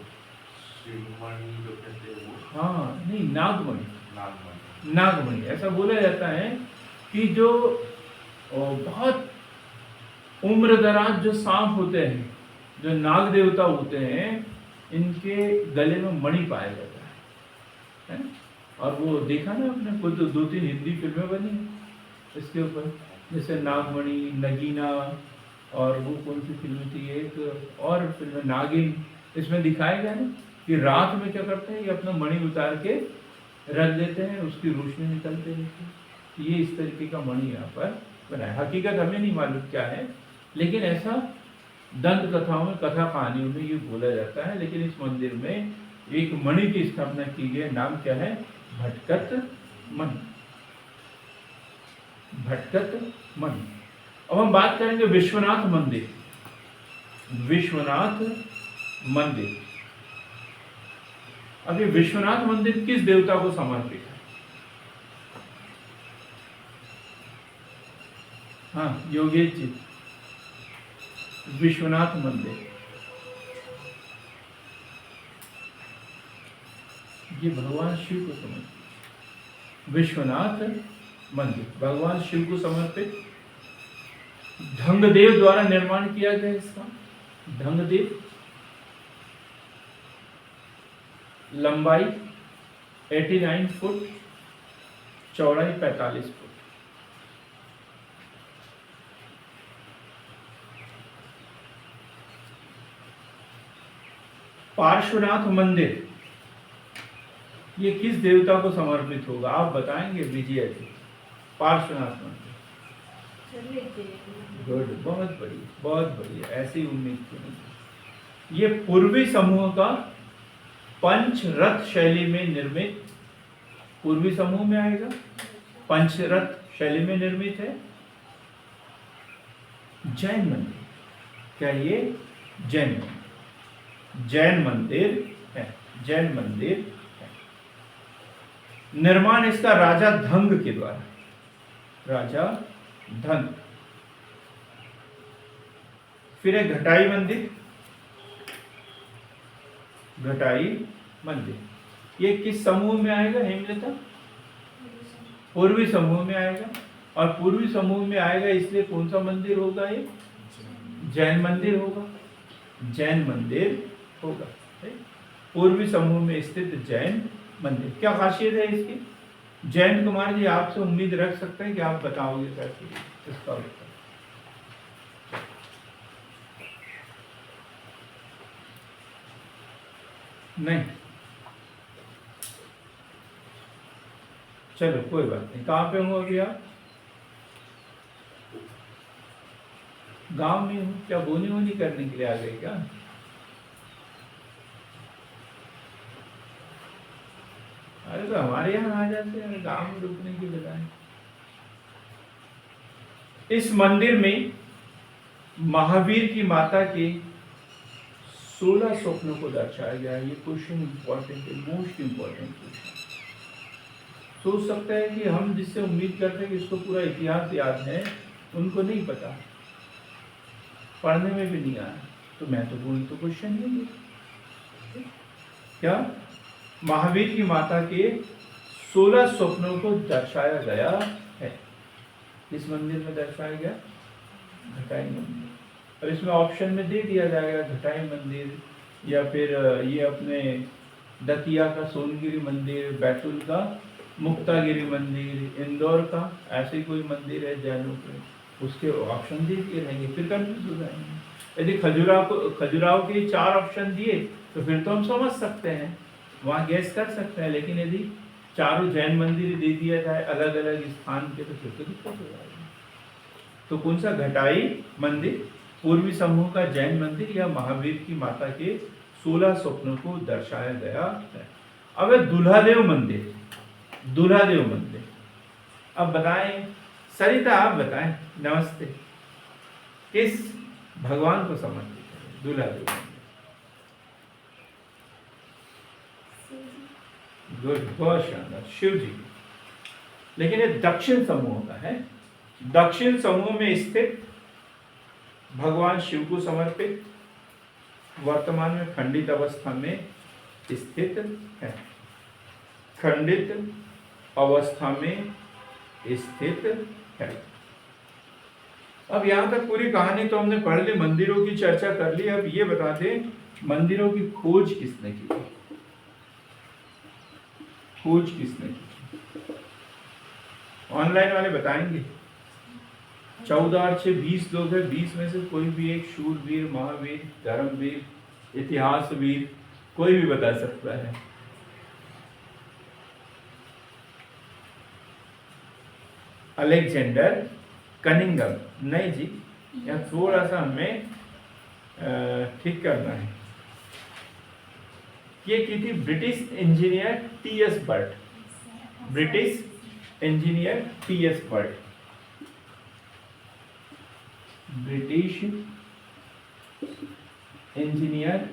शिवमणि जो कहते हैं वो। हाँ नहीं, नागमणि, नागमणि। नागमणि। ऐसा बोला जाता है कि जो बहुत उम्रदराज जो सांप होते हैं, जो नाग देवता होते हैं, इनके गले में मणि पाया जाता है? और वो देखा ना आपने, कोई तो 2-3 हिंदी फिल्में बनी इसके ऊपर, जैसे नागमणि, नगीना, और वो कौन सी फिल्म थी एक और फिल्म नागिन। इसमें दिखाया गया ना कि रात में क्या करते हैं, ये अपना मणि उतार के रख देते हैं, उसकी रोशनी निकलते रहती है। ये इस तरीके का मणि यहाँ पर बनाया। हकीकत हमें नहीं मालूम क्या है, लेकिन ऐसा दंत कथाओं में, कथा कहानियों में ये बोला जाता है। लेकिन इस मंदिर में एक मणि की स्थापना की गई, नाम क्या है? भटकत मणि, भटकत मणि। अब हम बात करेंगे विश्वनाथ मंदिर। विश्वनाथ मंदिर। अब ये विश्वनाथ मंदिर किस देवता को समर्पित है? हाँ योगेश जी, विश्वनाथ मंदिर ये भगवान शिव को समर्पित। विश्वनाथ मंदिर भगवान शिव को समर्पित, ढंगदेव द्वारा निर्माण किया गया इसका। ढंगदेव, लंबाई 89 फुट, चौड़ाई 45 फुट। पार्श्वनाथ मंदिर ये किस देवता को समर्पित होगा? आप बताएंगे विजय जी। पार्श्वनाथ मंदिर, गुड, बहुत बढ़िया, बहुत बढ़िया, ऐसी उम्मीद की नहीं। ये पूर्वी समूह का पंचरथ शैली में निर्मित, पूर्वी समूह में आएगा, पंचरथ शैली में निर्मित है। जैन मंदिर, क्या ये जैन मंदिर? जैन मंदिर है, जैन मंदिर है। निर्माण इसका राजा धंग के द्वारा, राजा धंग। फिर है घटाई मंदिर, घटाई मंदिर ये किस समूह में आएगा हेमलता? पूर्वी समूह में आएगा। और पूर्वी समूह में आएगा इसलिए कौन सा मंदिर होगा? ये जैन मंदिर होगा, जैन मंदिर होगा। पूर्वी समूह में स्थित जैन मंदिर। क्या खासियत है इसकी? जैन कुमार जी आपसे उम्मीद रख सकते हैं कि आप बताओगे कैसे इसका उत्तर। नहीं, चलो कोई बात नहीं। कहाँ पे हो अभी आप? गांव में हूँ। क्या बोनी वोनी करने के लिए आ गए क्या? अरे तो हमारे यहाँ आ जाते हैं गांव में रुकने की बजाय। इस मंदिर में महावीर की माता के 16 स्वप्नों को दर्शाया गया है। ये क्वेश्चन इंपॉर्टेंट है, मोस्ट इंपॉर्टेंट क्वेश्चन। सोच सकते हैं कि हम जिससे उम्मीद करते हैं कि इसको पूरा इतिहास याद है, उनको नहीं पता, पढ़ने में भी नहीं आया। तो मैं तो बोल तो क्वेश्चन ही क्या महावीर की माता के 16 स्वप्नों को दर्शाया गया है। इस मंदिर में दर्शाया गया घटाई मंदिर। और इसमें ऑप्शन में दे दिया जाएगा घटाई मंदिर, या फिर ये अपने दतिया का सोनगिरी मंदिर, बैतूल का मुक्तागिरी मंदिर, इंदौर का ऐसे कोई मंदिर है जैनों के, उसके ऑप्शन दे दिए रहेंगे, फिर कंफ्यूज हो जाएंगे। यदि खजुराहो के 4 ऑप्शन दिए तो फिर तो हम समझ सकते हैं, वहाँ गैस कर सकते हैं। लेकिन यदि चारों जैन मंदिर दे दिया जाए अलग अलग स्थान के, तो फिर तो दिक्कत हो जाएगी। तो कौन सा? घटाई मंदिर, पूर्वी समूह का जैन मंदिर, या महावीर की माता के 16 स्वप्नों को दर्शाया गया है। अब दुल्हादेव मंदिर, दुल्हादेव मंदिर। अब बताएं सरिता, आप बताएं, नमस्ते, किस भगवान को समर्पित है दुल्हादेव मंदिर? गुड, बहुत शानदार, शिव जी। लेकिन ये दक्षिण समूह का है, दक्षिण समूह में स्थित भगवान शिव को समर्पित, वर्तमान में खंडित अवस्था में स्थित है, खंडित अवस्था में स्थित है। अब यहां तक पूरी कहानी तो हमने पढ़ ली, मंदिरों की चर्चा कर ली। अब ये बता दें मंदिरों की खोज किसने की? खोज किसने की? ऑनलाइन वाले बताएंगे। 14 और 6 20 लोग हैं, 20 में से कोई भी एक शूरवीर, महावीर, धर्मवीर, इतिहासवीर कोई भी बता सकता है। Alexander Cunningham? नहीं जी, यहाँ थोड़ा सा हमें ठीक करना है। ये की थी British engineer T S. Burt, British engineer T S. Burt, British engineer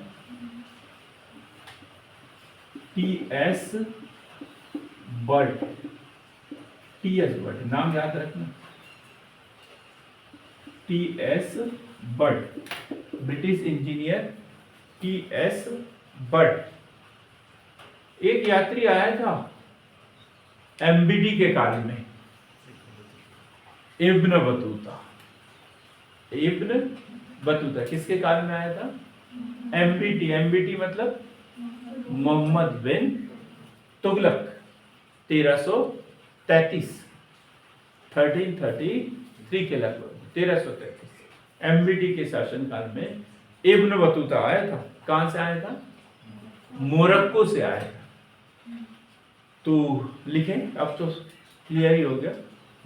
T S. Burt, T S. Burt, नाम याद रखना, T S. Burt, British engineer T S. Burt. एक यात्री आया था एमबीडी के काल में, इब्न बतूता। इब्न बतूता किसके काल में आया था? एमबीटी। एमबीटी मतलब मोहम्मद बिन तुगलक, 1333 के लगभग, 1333 एमबीटी के शासनकाल में इब्न बतूता आया था। कहां से आया था? मोरक्को से आया था। तो लिखें, अब तो क्लियर ही हो गया।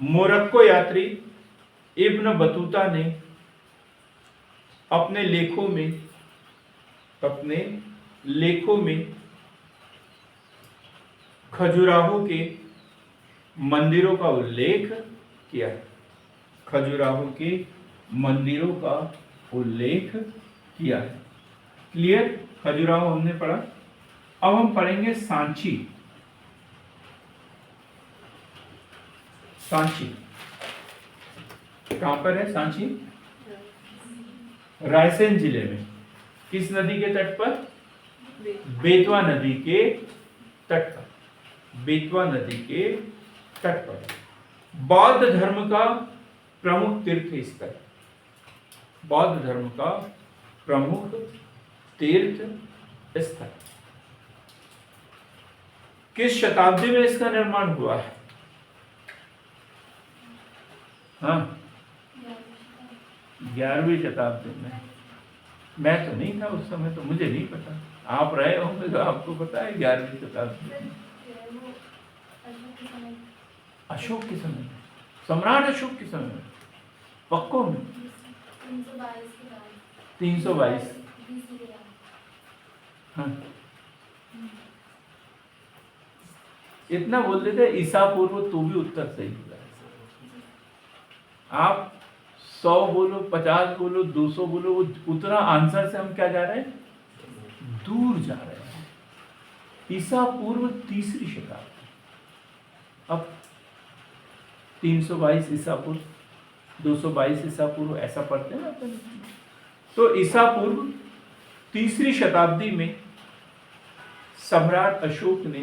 मोरक्को यात्री इब्न बतूता ने अपने लेखों में खजुराहो के मंदिरों का उल्लेख किया है। खजुराहो के मंदिरों का उल्लेख किया है। क्लियर? खजुराहो हमने पढ़ा। अब हम पढ़ेंगे सांची। सांची कहां पर है? सांची रायसेन जिले में। किस नदी के तट पर? बेतवा नदी के तट पर। बेतवा नदी के तट पर बौद्ध धर्म का प्रमुख तीर्थ स्थल। बौद्ध धर्म का प्रमुख तीर्थ स्थल। किस शताब्दी में इसका निर्माण हुआ है? हाँ, 11वीं शताब्दी में। मैं तो नहीं था उस समय, तो मुझे नहीं पता। आप रहे होंगे तो आपको पता है 11वीं शताब्दी में। अशोक के समय में, सम्राट अशोक के समय में, पक्कों में 322। हाँ, इतना बोल देते ईसा पूर्व, तो भी उत्तर सही होगा। आप 100 बोलो, 50 बोलो, 200 बोलो, उतना आंसर से हम क्या जा रहे हैं? दूर जा रहे हैं। ईसा पूर्व 3री शताब्दी। अब 322 ईसा पूर्व, 222 ईसा पूर्व, ऐसा पढ़ते हैं ना। तो ईसा पूर्व 3री शताब्दी में सम्राट अशोक ने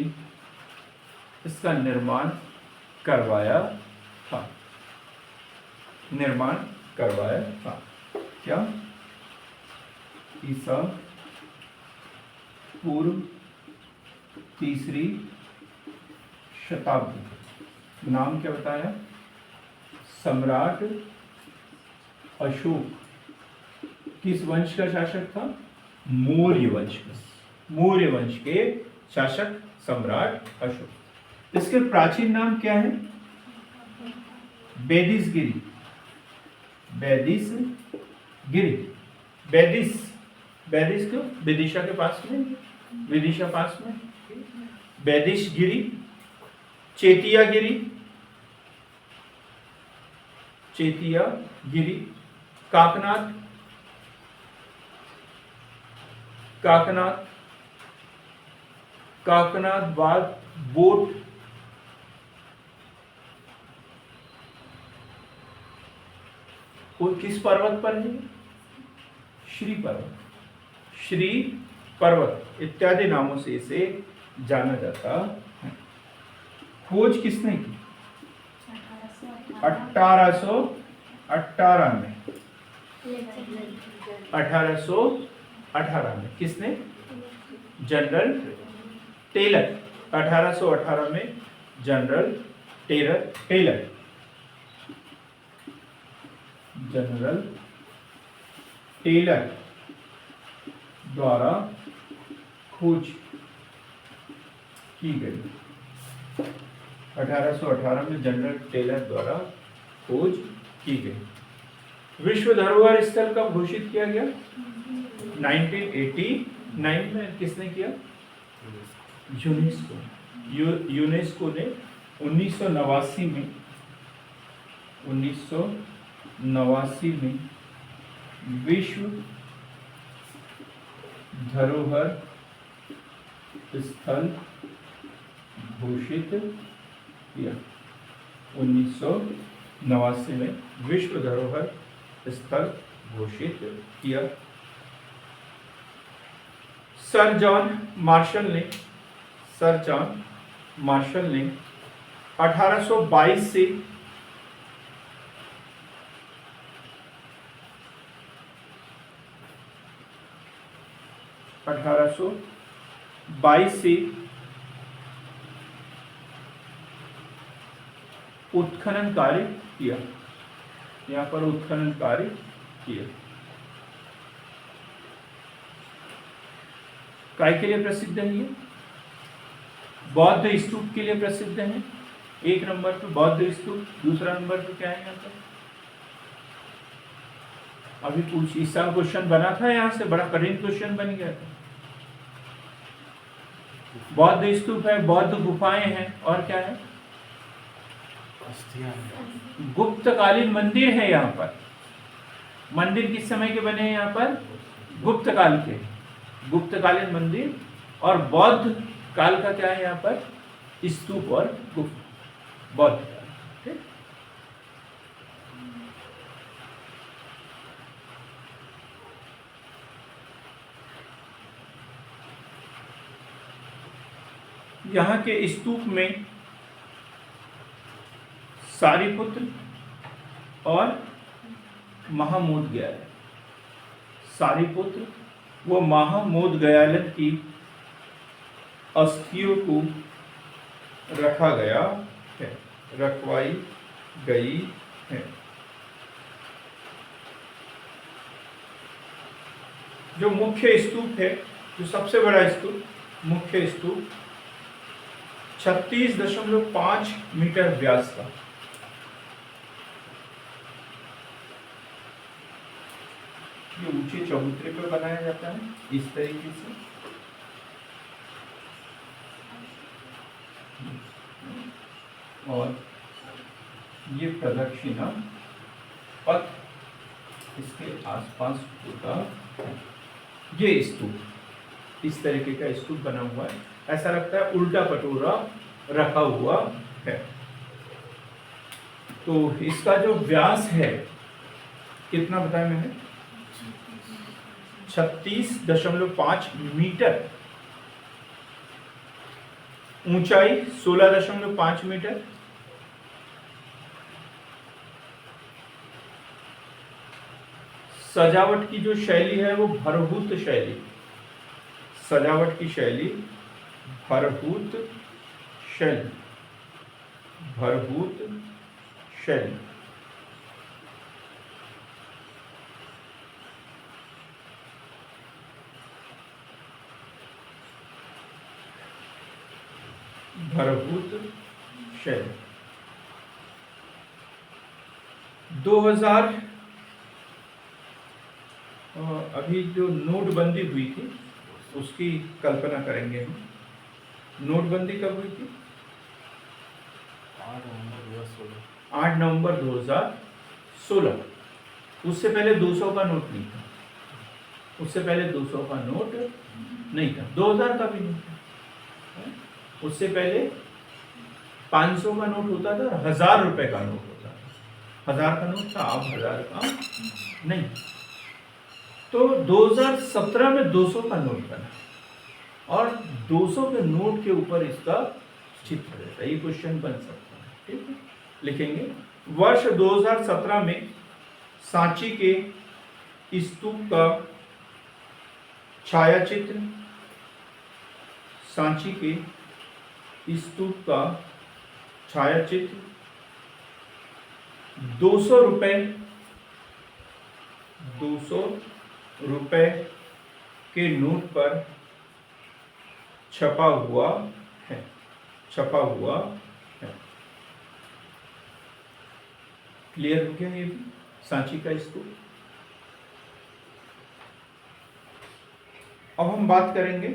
इसका निर्माण करवाया था। निर्माण करवाया था। क्या? ईसा पूर्व 3री शताब्दी। नाम क्या बताया? सम्राट अशोक। किस वंश का शासक था? मौर्य वंश का। मौर्य वंश के शासक सम्राट अशोक। इसके प्राचीन नाम क्या है? बेदिसगिरी। बेदिसगिरी। बेदिस क्यों? विदिशा के पास में, विदिशा पास में। बेदिशगिरी, चेतियागिरी, चेतियागिरी, काकनाथ, काकनाथ, काकनाथ बाद बोट, और किस पर्वत पर है? श्री पर्वत। श्री पर्वत इत्यादि नामों से इसे जाना जाता है। खोज किसने की? 1818 में। 1818 में किसने? General Taylor. 1818 में जनरल टेलर जनरल टेलर द्वारा खोज की गई। 1818 में जनरल टेलर द्वारा खोज की गई। विश्व धरोहर स्थल कब घोषित किया गया? 1989 में। किसने किया? यूनेस्को। यूनेस्को ने 1989 में विश्व धरोहर स्थल घोषित किया। 1989 में विश्व धरोहर स्थल घोषित किया। सर जॉन मार्शल ने 1822 से 1822 से उत्खनन कार्य किया। यहाँ पर उत्खनन कार्य किया। काय के लिए प्रसिद्ध है ये? बौद्ध स्तूप के लिए प्रसिद्ध है। एक नंबर पे बौद्ध स्तूप, दूसरा नंबर पे क्या है यहाँ पर? अभी कुछ इस साल क्वेश्चन बना था, यहाँ से बड़ा कठिन क्वेश्चन बन गया था। बौद्ध स्तूप है, बौद्ध गुफाएं हैं, और क्या है? गुप्तकालीन मंदिर है। यहाँ पर मंदिर किस समय के बने हैं? यहाँ पर गुप्तकाल के, गुप्तकालीन मंदिर। और बौद्ध काल का क्या है यहाँ पर? स्तूप और गुफा, बौद्ध काल। ठीक, यहाँ के स्तूप में सारीपुत्र और महामोदगयाल, सारीपुत्र वो महामोदगयालन की अस्थियों को रखा गया है, रखवाई गई है। जो मुख्य स्तूप है, जो सबसे बड़ा स्तूप, मुख्य स्तूप 36.5 मीटर व्यास का। ये ऊंचे चबूतरे पर बनाया जाता है इस तरीके से। और ये प्रदक्षिणा पथ इसके आसपास होता है। ये स्तूप इस तरीके का स्तूप बना हुआ है, ऐसा लगता है उल्टा पटोरा रखा हुआ है। तो इसका जो व्यास है कितना बताया मैंने? 36.5 मीटर, ऊंचाई 16.5 मीटर, सजावट की जो शैली है वो भरभूत शैली, सजावट की शैली भरभूत शैली, भरभूत शैली। भरभूत शैली 2000 अभी जो नोटबंदी हुई थी उसकी कल्पना करेंगे हम। नोटबंदी कब हुई थी? 8 नवंबर 2016। उससे पहले 200 का नोट नहीं था, उससे पहले 200 का नोट नहीं था, 2000 का भी नहीं था। उससे पहले 500 का नोट होता था, 1000 रुपए का नोट होता था। 1000 का नोट था, अब 1000 का नहीं। तो 2017 में 200 का नोट बना और 200 के नोट के ऊपर इसका चित्र रहता है। ये क्वेश्चन बन सकता है, ठीक है, लिखेंगे। वर्ष 2017 में सांची के स्तूप का छायाचित्र, सांची के स्तूप का छायाचित्र 200 रुपए, 200 रुपए के नोट पर छपा हुआ है, छपा हुआ है। क्लियर हो गया ये भी सांची का स्तूप। अब हम बात करेंगे,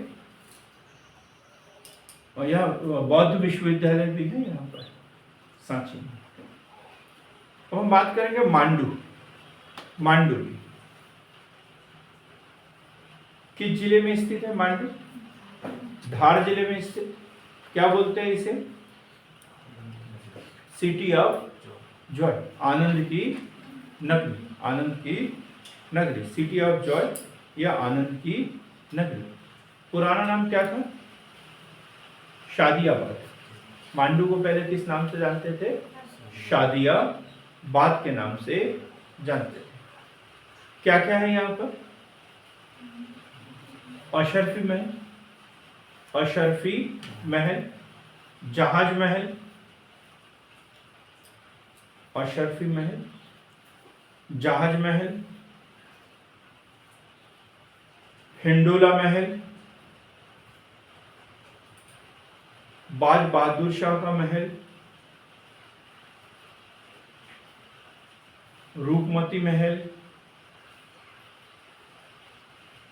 और यहाँ बौद्ध विश्वविद्यालय भी है यहाँ पर सांची में। अब हम बात करेंगे मांडू, मांडू। किस जिले में स्थित है मांडू? धार जिले में स्थित। क्या बोलते हैं इसे? सिटी ऑफ जॉय, आनंद की नगरी, आनंद की नगरी, सिटी ऑफ जॉय या आनंद की नगरी। पुराना नाम क्या था? शादियाबाद। मांडू को पहले किस नाम से जानते थे? शादियाबाद के नाम से जानते थे। क्या क्या है यहाँ पर? अशरफी महल, अशरफी महल, जहाज महल, अशरफी महल, जहाज महल, हिंडोला महल, बाज बहादुर शाह का महल, रूपमती महल,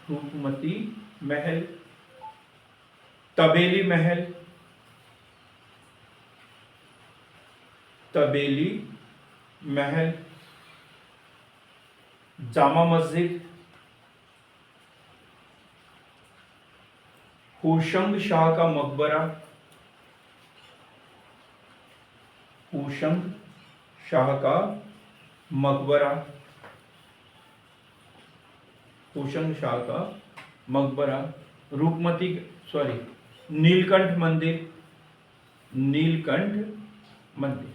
रूपमती महल, तबेली महल, तबेली महल, जामा मस्जिद, होशंग शाह का मकबरा, होशंग शाह का मकबरा, होशंग शाह का मकबरा, रूपमती सॉरी नीलकंठ मंदिर, नीलकंठ मंदिर,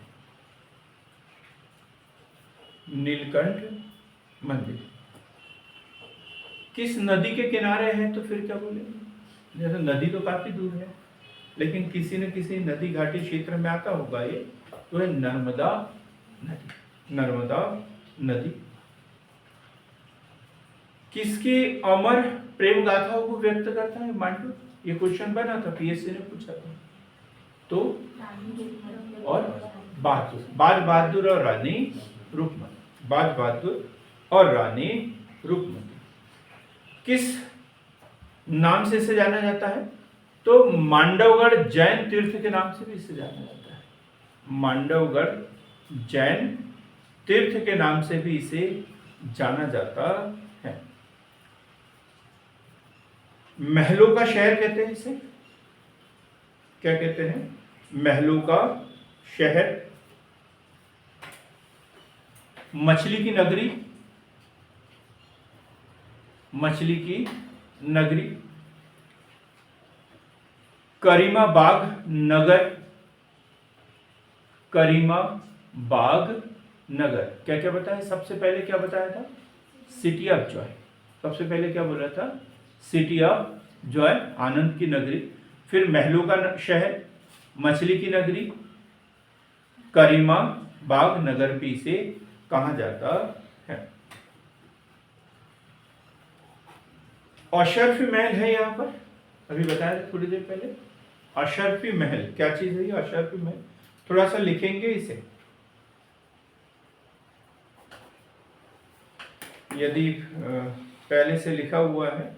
नीलकंठ मंदिर। किस नदी के किनारे है तो फिर क्या बोलेंगे? जैसे नदी तो काफी दूर है, लेकिन किसी न किसी नदी घाटी क्षेत्र में आता होगा ये, तो है नर्मदा नदी, नर्मदा नदी। किसकी अमर प्रेम गाथाओं को व्यक्त करता है मांडू? ये क्वेश्चन बना था, पीएससी ने पूछा था। तो और बहादुर, बाज बहादुर और रानी रूपमती, बाज बहादुर और रानी रूपमती। किस नाम से इसे जाना जाता है? तो मांडवगढ़ जैन तीर्थ के नाम से भी इसे जाना जाता है। मांडवगढ़ जैन तीर्थ के नाम से भी इसे जाना जाता है। महलों का शहर कहते हैं इसे, क्या कहते हैं? महलों का शहर, मछली की नगरी, मछली की नगरी, करीमा बाग नगर, करीमा बाग नगर। क्या क्या बताया? सबसे पहले क्या बताया था? City of Joy. सबसे पहले क्या बोला था? सिटी ऑफ जॉय, आनंद की नगरी। फिर महलों का शहर, मछली की नगरी, करीमा बाग नगर भी इसे कहा जाता है। अशरफी महल है यहाँ पर, अभी बताया थोड़ी देर पहले। अशरफी महल क्या चीज है ये अशरफी महल? थोड़ा सा लिखेंगे इसे, यदि पहले से लिखा हुआ है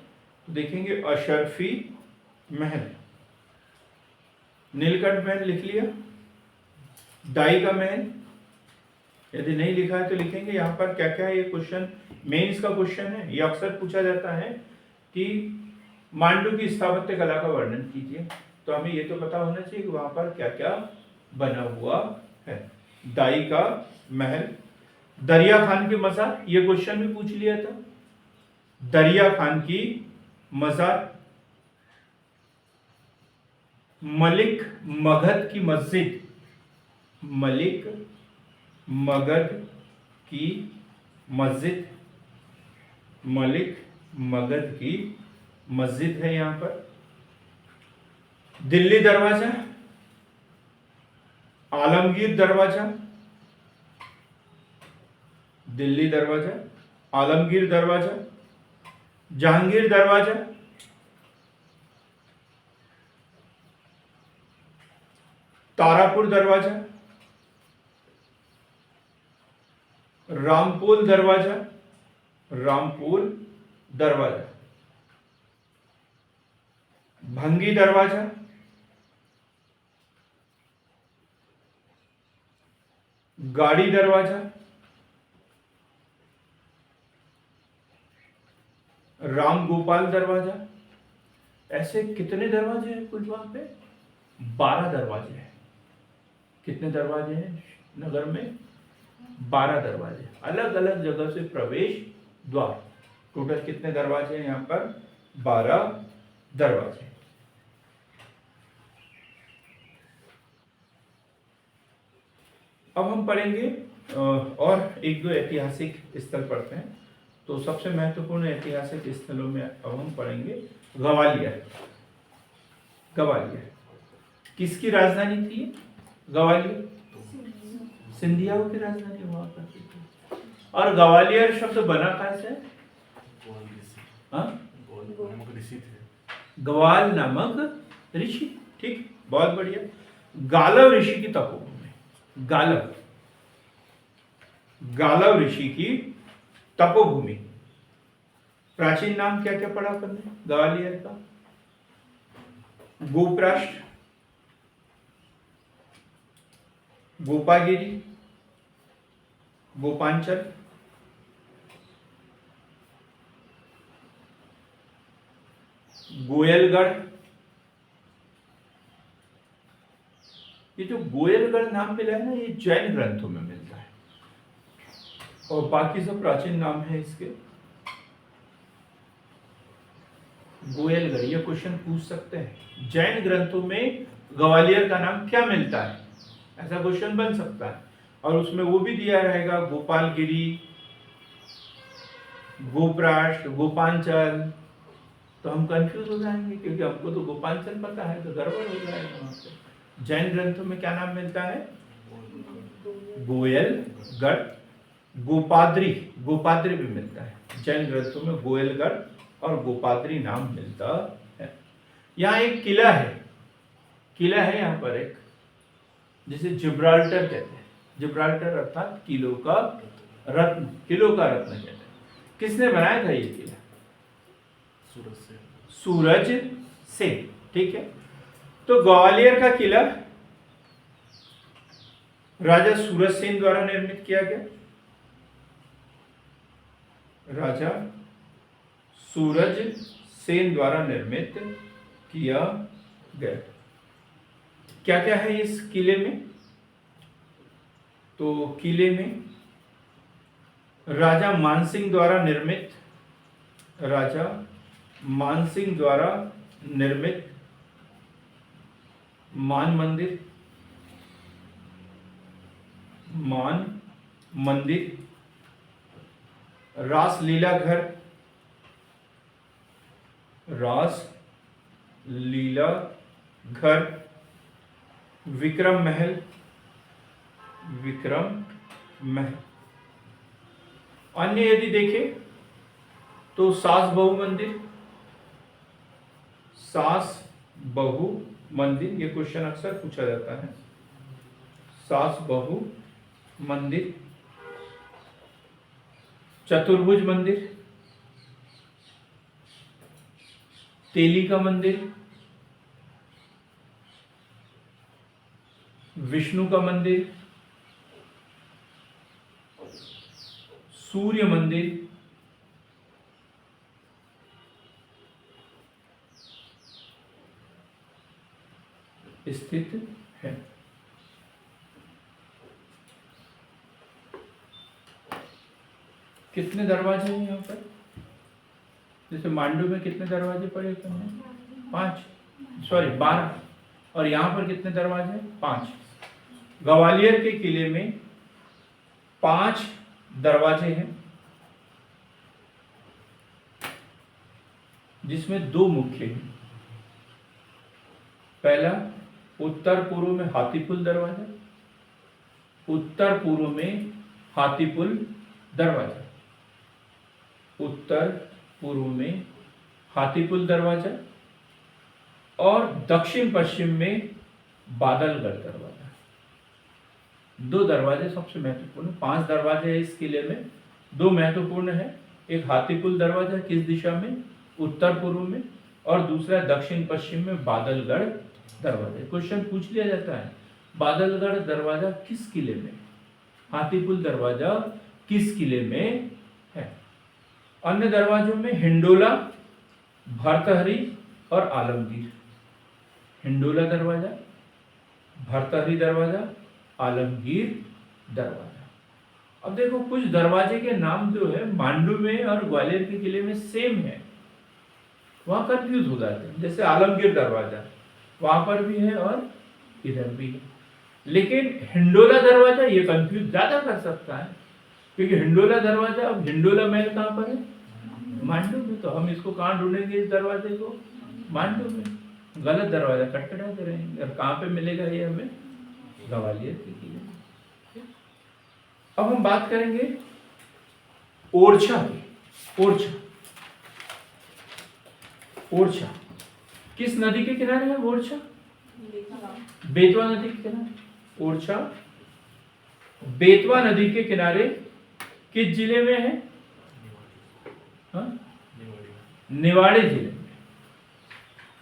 तो देखेंगे। अशरफी महल, नीलकंठ महल लिख लिया, दाई का महल, यदि नहीं लिखा है तो लिखेंगे। यहाँ पर क्या क्या है? ये क्वेश्चन मेंस का क्वेश्चन है, ये अक्सर पूछा जाता है कि मांडू की स्थापत्य कला का वर्णन कीजिए। तो हमें ये तो पता होना चाहिए कि वहां पर क्या क्या बना हुआ है। दाई का महल, दरिया खान की मजार, ये क्वेश्चन भी पूछ लिया था। दरिया खान की मजार, मलिक मगध की मस्जिद, मलिक मगध की मस्जिद, मलिक मगध की मस्जिद है यहाँ पर। दिल्ली दरवाजा, आलमगीर दरवाजा, दिल्ली दरवाजा, आलमगीर दरवाजा, जहांगीर दरवाजा, तारापुर दरवाजा, रामपोल दरवाजा, रामपोल दरवाजा, भंगी दरवाजा, गाड़ी दरवाजा, राम गोपाल दरवाजा। ऐसे कितने दरवाजे हैं कुल वहां पे? 12 दरवाजे हैं। कितने दरवाजे हैं नगर में? 12 दरवाजे, अलग अलग जगह से प्रवेश द्वार। टोटल कितने दरवाजे हैं यहाँ पर? 12 दरवाजे। अब हम पढ़ेंगे और एक दो ऐतिहासिक स्थल पढ़ते हैं। तो सबसे महत्वपूर्ण ऐतिहासिक स्थलों में अब हम पढ़ेंगे ग्वालियर। ग्वालियर किसकी राजधानी थी? ग्वालियर सिंधियाओं की राजधानी हुआ करती थी। और ग्वालियर शब्द बना कहाँ से? ग्वाल नामक ऋषि। ठीक, बहुत बढ़िया। गालव ऋषि की तपोभूमि। गालव, गालव ऋषि की तपोभूमि। प्राचीन नाम क्या क्या पढ़ा अपन ने ग्वालियर का? गोपराष्ट्र, गोपागिरी, गोपांचल, गोयलगढ़। ये जो गोयलगढ़ नाम मिला है ना, ये जैन ग्रंथों में मिलता है और बाकी सब प्राचीन नाम है इसके। गोयलगढ़, ये क्वेश्चन पूछ सकते हैं, जैन ग्रंथों में ग्वालियर का नाम क्या मिलता है, ऐसा क्वेश्चन बन सकता है। और उसमें वो भी दिया रहेगा गोपालगिरी, गोपराष्ट्र, गोपांचल। तो हम कंफ्यूज हो जाएंगे क्योंकि हमको तो गोपांचल पता है, तो गड़बड़ हो जाएगा वहां पे। जैन ग्रंथों में क्या नाम मिलता है? गोयलगढ़, गोपाद्री, गोपाद्री भी मिलता है। जैन ग्रंथों में गोयलगढ़ और गोपाद्री नाम मिलता है। यहाँ एक किला है, किला है यहाँ पर एक, जिसे जिब्राल्टर कहते हैं। जिब्राल्टर अर्थात किलों का रत्न, किलों का रत्न कहते हैं। किसने बनाया था ये किला? सूरज सेन। ठीक है, तो ग्वालियर का किला राजा सूरज सेन द्वारा निर्मित किया गया। राजा सूरज सेन द्वारा निर्मित किया गया। क्या क्या है इस किले में? तो किले में राजा मानसिंह द्वारा निर्मित, राजा मानसिंह द्वारा निर्मित मान मंदिर, मान मंदिर, रास लीला घर, रास लीला घर, विक्रम महल, विक्रम महल। अन्य यदि देखें तो सास बहू मंदिर, सास बहू मंदिर, ये क्वेश्चन अक्सर पूछा जाता है। सास बहू मंदिर, चतुर्भुज मंदिर, तेली का मंदिर, विष्णु का मंदिर, सूर्य मंदिर, स्थित है। कितने दरवाजे हैं यहाँ पर? जैसे मांडू में कितने दरवाजे पड़े थे? 12। और यहाँ पर कितने दरवाजे? 5। ग्वालियर के किले में 5 दरवाजे हैं, जिसमें 2 मुख्य हैं। पहला उत्तर पूर्व में हाथीपुल दरवाजा, उत्तर पूर्व में हाथीपुल दरवाजा, उत्तर पूर्व में हाथीपुल दरवाजा, और दक्षिण पश्चिम में बादलगढ़ दरवाजा। 2 दरवाजे सबसे महत्वपूर्ण। 5 दरवाजे हैं इस किले में, 2 महत्वपूर्ण है। एक हाथीपुल दरवाजा किस दिशा में? उत्तर पूर्व में, और दूसरा दक्षिण पश्चिम में बादलगढ़ दरवाजा। क्वेश्चन पूछ लिया जाता है, बादलगढ़ दरवाजा किस किले में, हाथीपुल दरवाजा किस किले में है? अन्य दरवाजों में हिंडोला, भर्तहरी और आलमगीर। हिंडोला दरवाजा, भर्तहरी दरवाजा, आलमगीर दरवाजा। अब देखो कुछ दरवाजे के नाम जो है मांडू में और ग्वालियर के किले में सेम है, वहां कंफ्यूज हो जाते हैं। जैसे आलमगीर दरवाजा वहां पर भी है और इधर भी है, लेकिन हिंडोला दरवाजा ये कंफ्यूज ज्यादा कर सकता है, क्योंकि हिंडोला दरवाजा, अब हिंडोला महल कहाँ पर है? मांडू में। तो हम इसको कहाँ ढूंढेंगे इस दरवाजे को? मांडू में। गलत दरवाजा खटखटाते रहेंगे। और कहाँ पे मिलेगा ये हमें? ग्वालियर के किले में। अब हम बात करेंगे ओरछा की। ओरछा, ओरछा किस नदी के किनारे है? ओरछा बेतवा नदी के किनारे। ओरछा बेतवा नदी के किनारे किस जिले में है? निवाड़ी जिले में।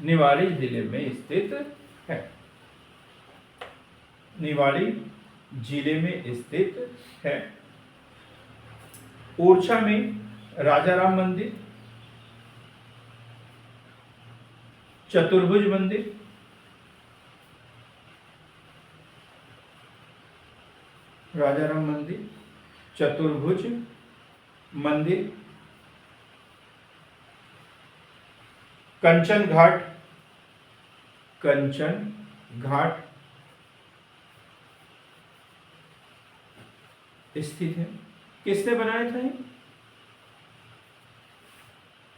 निवाड़ी जिले में स्थित है। निवाड़ी जिले में स्थित है। ओरछा में राजाराम मंदिर, चतुर्भुज मंदिर, राजाराम मंदिर, चतुर्भुज मंदिर, कंचन घाट, कंचन घाट स्थित है। किसने बनाया था ये?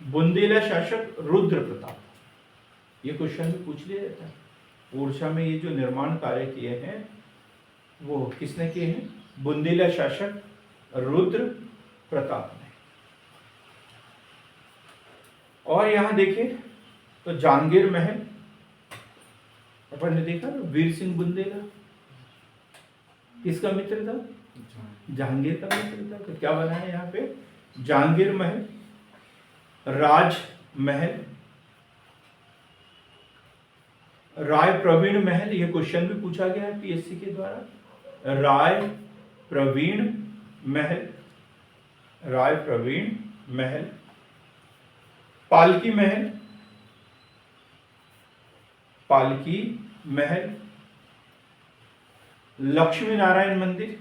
बुंदेला शासक रुद्र प्रताप। ये क्वेश्चन भी पूछ लिया जाता है। ओरछा में ये जो निर्माण कार्य किए हैं वो किसने किए हैं? बुंदेला शासक रुद्र प्रताप ने। और यहां देखें तो जहांगीर महल, अपन ने देखा ना, वीर सिंह बुंदेला किसका मित्र था? जहांगीर का मित्र था। तो क्या बना है यहाँ पे? जहांगीर महल, राज महल, राय प्रवीण महल। ये क्वेश्चन भी पूछा गया है पीएससी के द्वारा। राय प्रवीण महल, राय प्रवीण महल, पालकी महल, पालकी महल, लक्ष्मी नारायण मंदिर,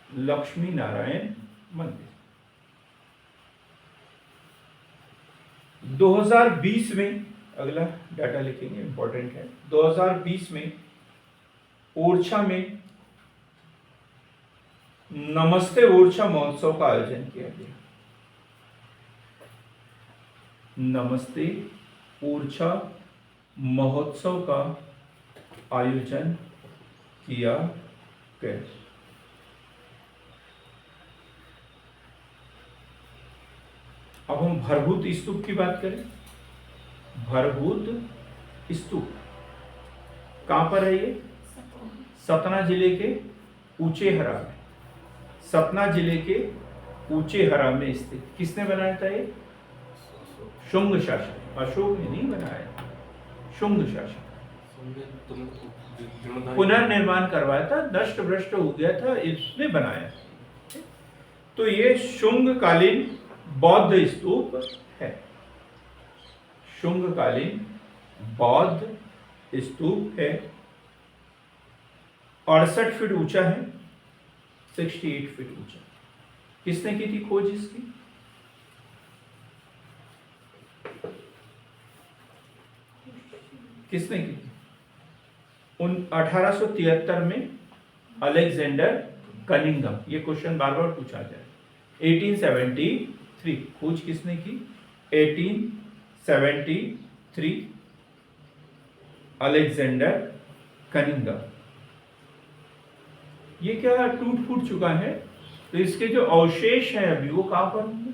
लक्ष्मी नारायण मंदिर। 2020 में, अगला डाटा लिखेंगे, इंपॉर्टेंट है। 2020 में ओरछा में नमस्ते ओरछा महोत्सव का आयोजन किया गया। नमस्ते ओरछा महोत्सव का आयोजन किया गया। अब हम भरभूत स्तूप की बात करें। भरभूत स्तूप कहां पर है? ये सतना जिले के ऊंचेहरा में। सतना जिले के ऊंचेहरा में स्थित। किसने बनाया था ये? शुंग शासक। अशोक ने नहीं बनाया, शुंग शासक। पुनर्निर्माण करवाया था, नष्ट भ्रष्ट हो गया था, इसने बनाया। तो ये शुंग कालीन बौद्ध स्तूप है। शुंग कालीन बौद्ध स्तूप है। 68 फीट ऊंचा है, 68 फीट ऊंचा। किसने की थी खोज इसकी? किसने की थी? 1873 में अलेक्जेंडर कनिंघम। ये क्वेश्चन बार बार पूछा जाए। 1873 खोज किसने की? 1873 अलेक्जेंडर कनिंघम। ये क्या टूट फूट चुका है, तो इसके जो अवशेष हैं अभी वो कहां पर होंगे?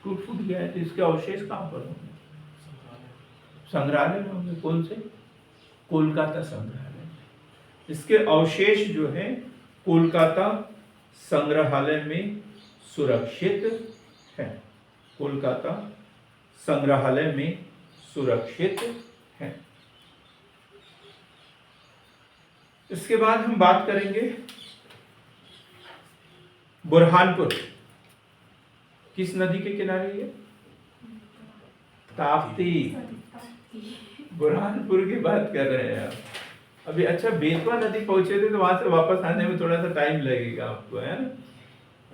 टूट फूट गया है तो इसके अवशेष कहां पर होंगे? संग्रहालय में होंगे। कौन से? कोलकाता संग्रहालय। इसके अवशेष जो है कोलकाता संग्रहालय में सुरक्षित है। कोलकाता संग्रहालय में सुरक्षित है। इसके बाद हम बात करेंगे बुरहानपुर किस नदी के किनारे है? ताप्ती। बुरहानपुर की बात कर रहे हैं आप अभी। अच्छा, बेतवा नदी पहुंचे थे तो वहां से वापस आने में थोड़ा सा टाइम लगेगा आपको, है ना।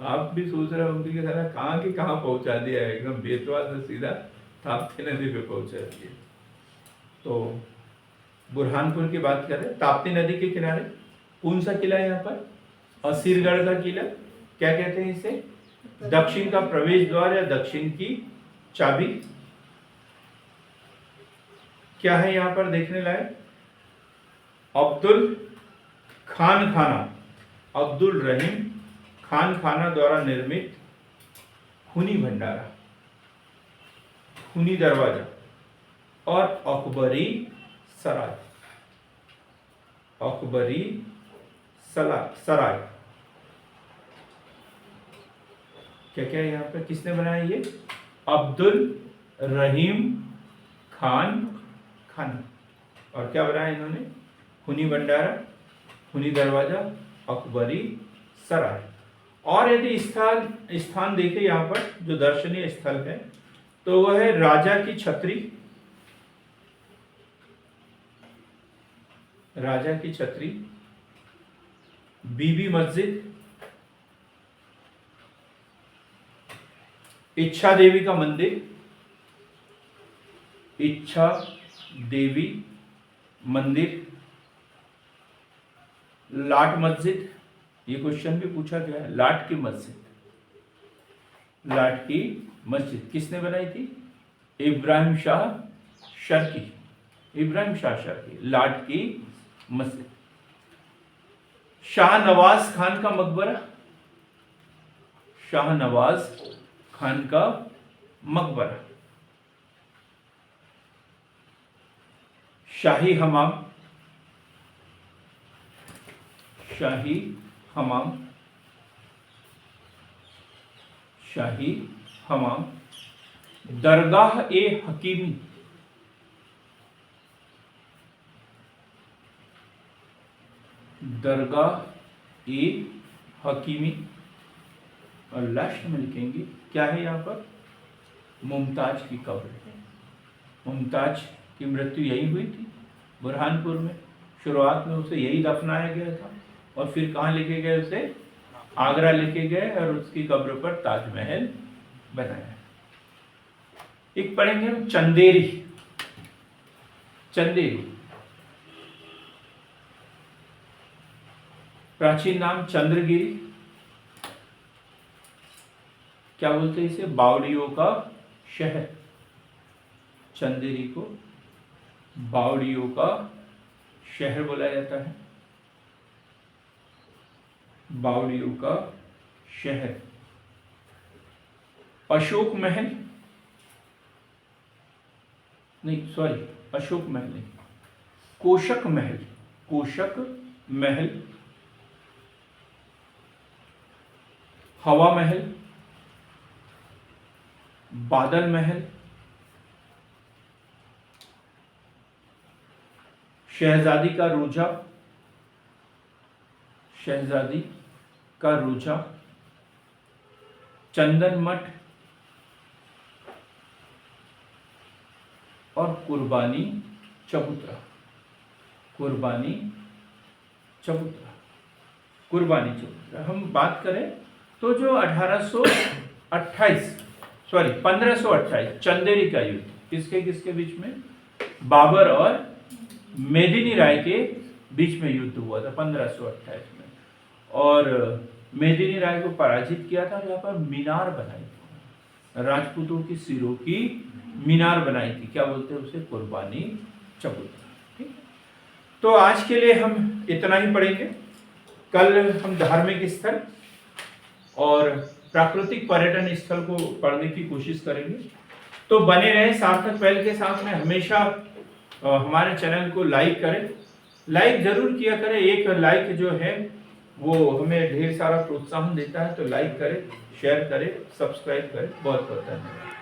आप भी सोच रहे होंगे कि साला कहाँ की कहाँ पहुंचा दिया है, एकदम बेतवा से सीधा ताप्ती नदी पे पहुंचा दिया। तो बुरहानपुर की बात कर रहे हैं, ताप्ती नदी के किनारे। कौन सा किला है यहाँ पर? असीरगढ़ का किला। क्या कहते हैं इसे? दक्षिण का प्रवेश द्वार या दक्षिण की चाबी। क्या है यहाँ पर देखने लायक? अब्दुल खान खाना, अब्दुल रहीम खान खाना द्वारा निर्मित खूनी भंडारा, खूनी दरवाजा और अकबरी सराय, अकबरी सराय। क्या क्या है यहाँ पे? किसने बनाया ये? अब्दुल रहीम खान खाना। और क्या बनाया इन्होंने? खूनी भंडारा, खूनी दरवाजा, अकबरी सराय। और यदि स्थान देखें यहाँ पर जो दर्शनीय स्थल है तो वह है राजा की छतरी, राजा की छतरी, बीबी मस्जिद, इच्छा देवी का मंदिर, इच्छा देवी मंदिर, लाट मस्जिद। ये क्वेश्चन भी पूछा गया है, लाट की मस्जिद, लाट की मस्जिद किसने बनाई थी? इब्राहिम शाह शर्की, इब्राहिम शाह शर्की, लाट की मस्जिद। शाहनवाज खान का मकबरा, शाहनवाज खान का मकबरा। शाही हमाम, शाही हमाम, शाही हमाम। दरगाह ए हकीमी, दरगाह ए हकीमी। और लास्ट में लिखेंगे क्या है यहाँ पर? मुमताज की कब्र है। मुमताज की मृत्यु यही हुई थी बुरहानपुर में। शुरुआत में उसे यही दफनाया गया था और फिर कहाँ लेके गए उसे? आगरा लेके गए और उसकी कब्र पर ताजमहल बनाया। एक पढ़ेंगे हम चंदेरी। चंदेरी प्राचीन नाम चंद्रगिरी। क्या बोलते हैं इसे? बावड़ियों का शहर। चंदेरी को बावड़ियों का शहर बोला जाता है, बावड़ियों का शहर। अशोक महल नहीं, सॉरी, अशोक महल नहीं, कोशक महल, कोशक महल। हवा महल, बादल महल, शहजादी का रोजा, शहजादी का रोजा। चंदन मठ और कुर्बानी चबूतरा, कुर्बानी चबूतरा, कुर्बानी चबूतरा। हम बात करें तो जो 1528 चंदेरी का युद्ध किसके किसके बीच में? बाबर और मेदिनी राय के बीच में युद्ध हुआ था 1528 में। और मेदिनी राय को पराजित किया था। यहाँ पर मीनार बनाई थी, राजपूतों की सिरों की मीनार बनाई थी। क्या बोलते हैं उसे? कुर्बानी चबूतरा। ठीक, तो आज के लिए हम इतना ही पढ़ेंगे। कल हम धार्मिक स्थल और प्राकृतिक पर्यटन स्थल को पढ़ने की कोशिश करेंगे। तो बने रहे सार्थक पहल के साथ में। हमेशा हमारे चैनल को लाइक करें, लाइक जरूर किया करें। एक लाइक जो है वो हमें ढेर सारा प्रोत्साहन देता है। तो लाइक करें, शेयर करें, सब्सक्राइब करें। बहुत बहुत धन्यवाद।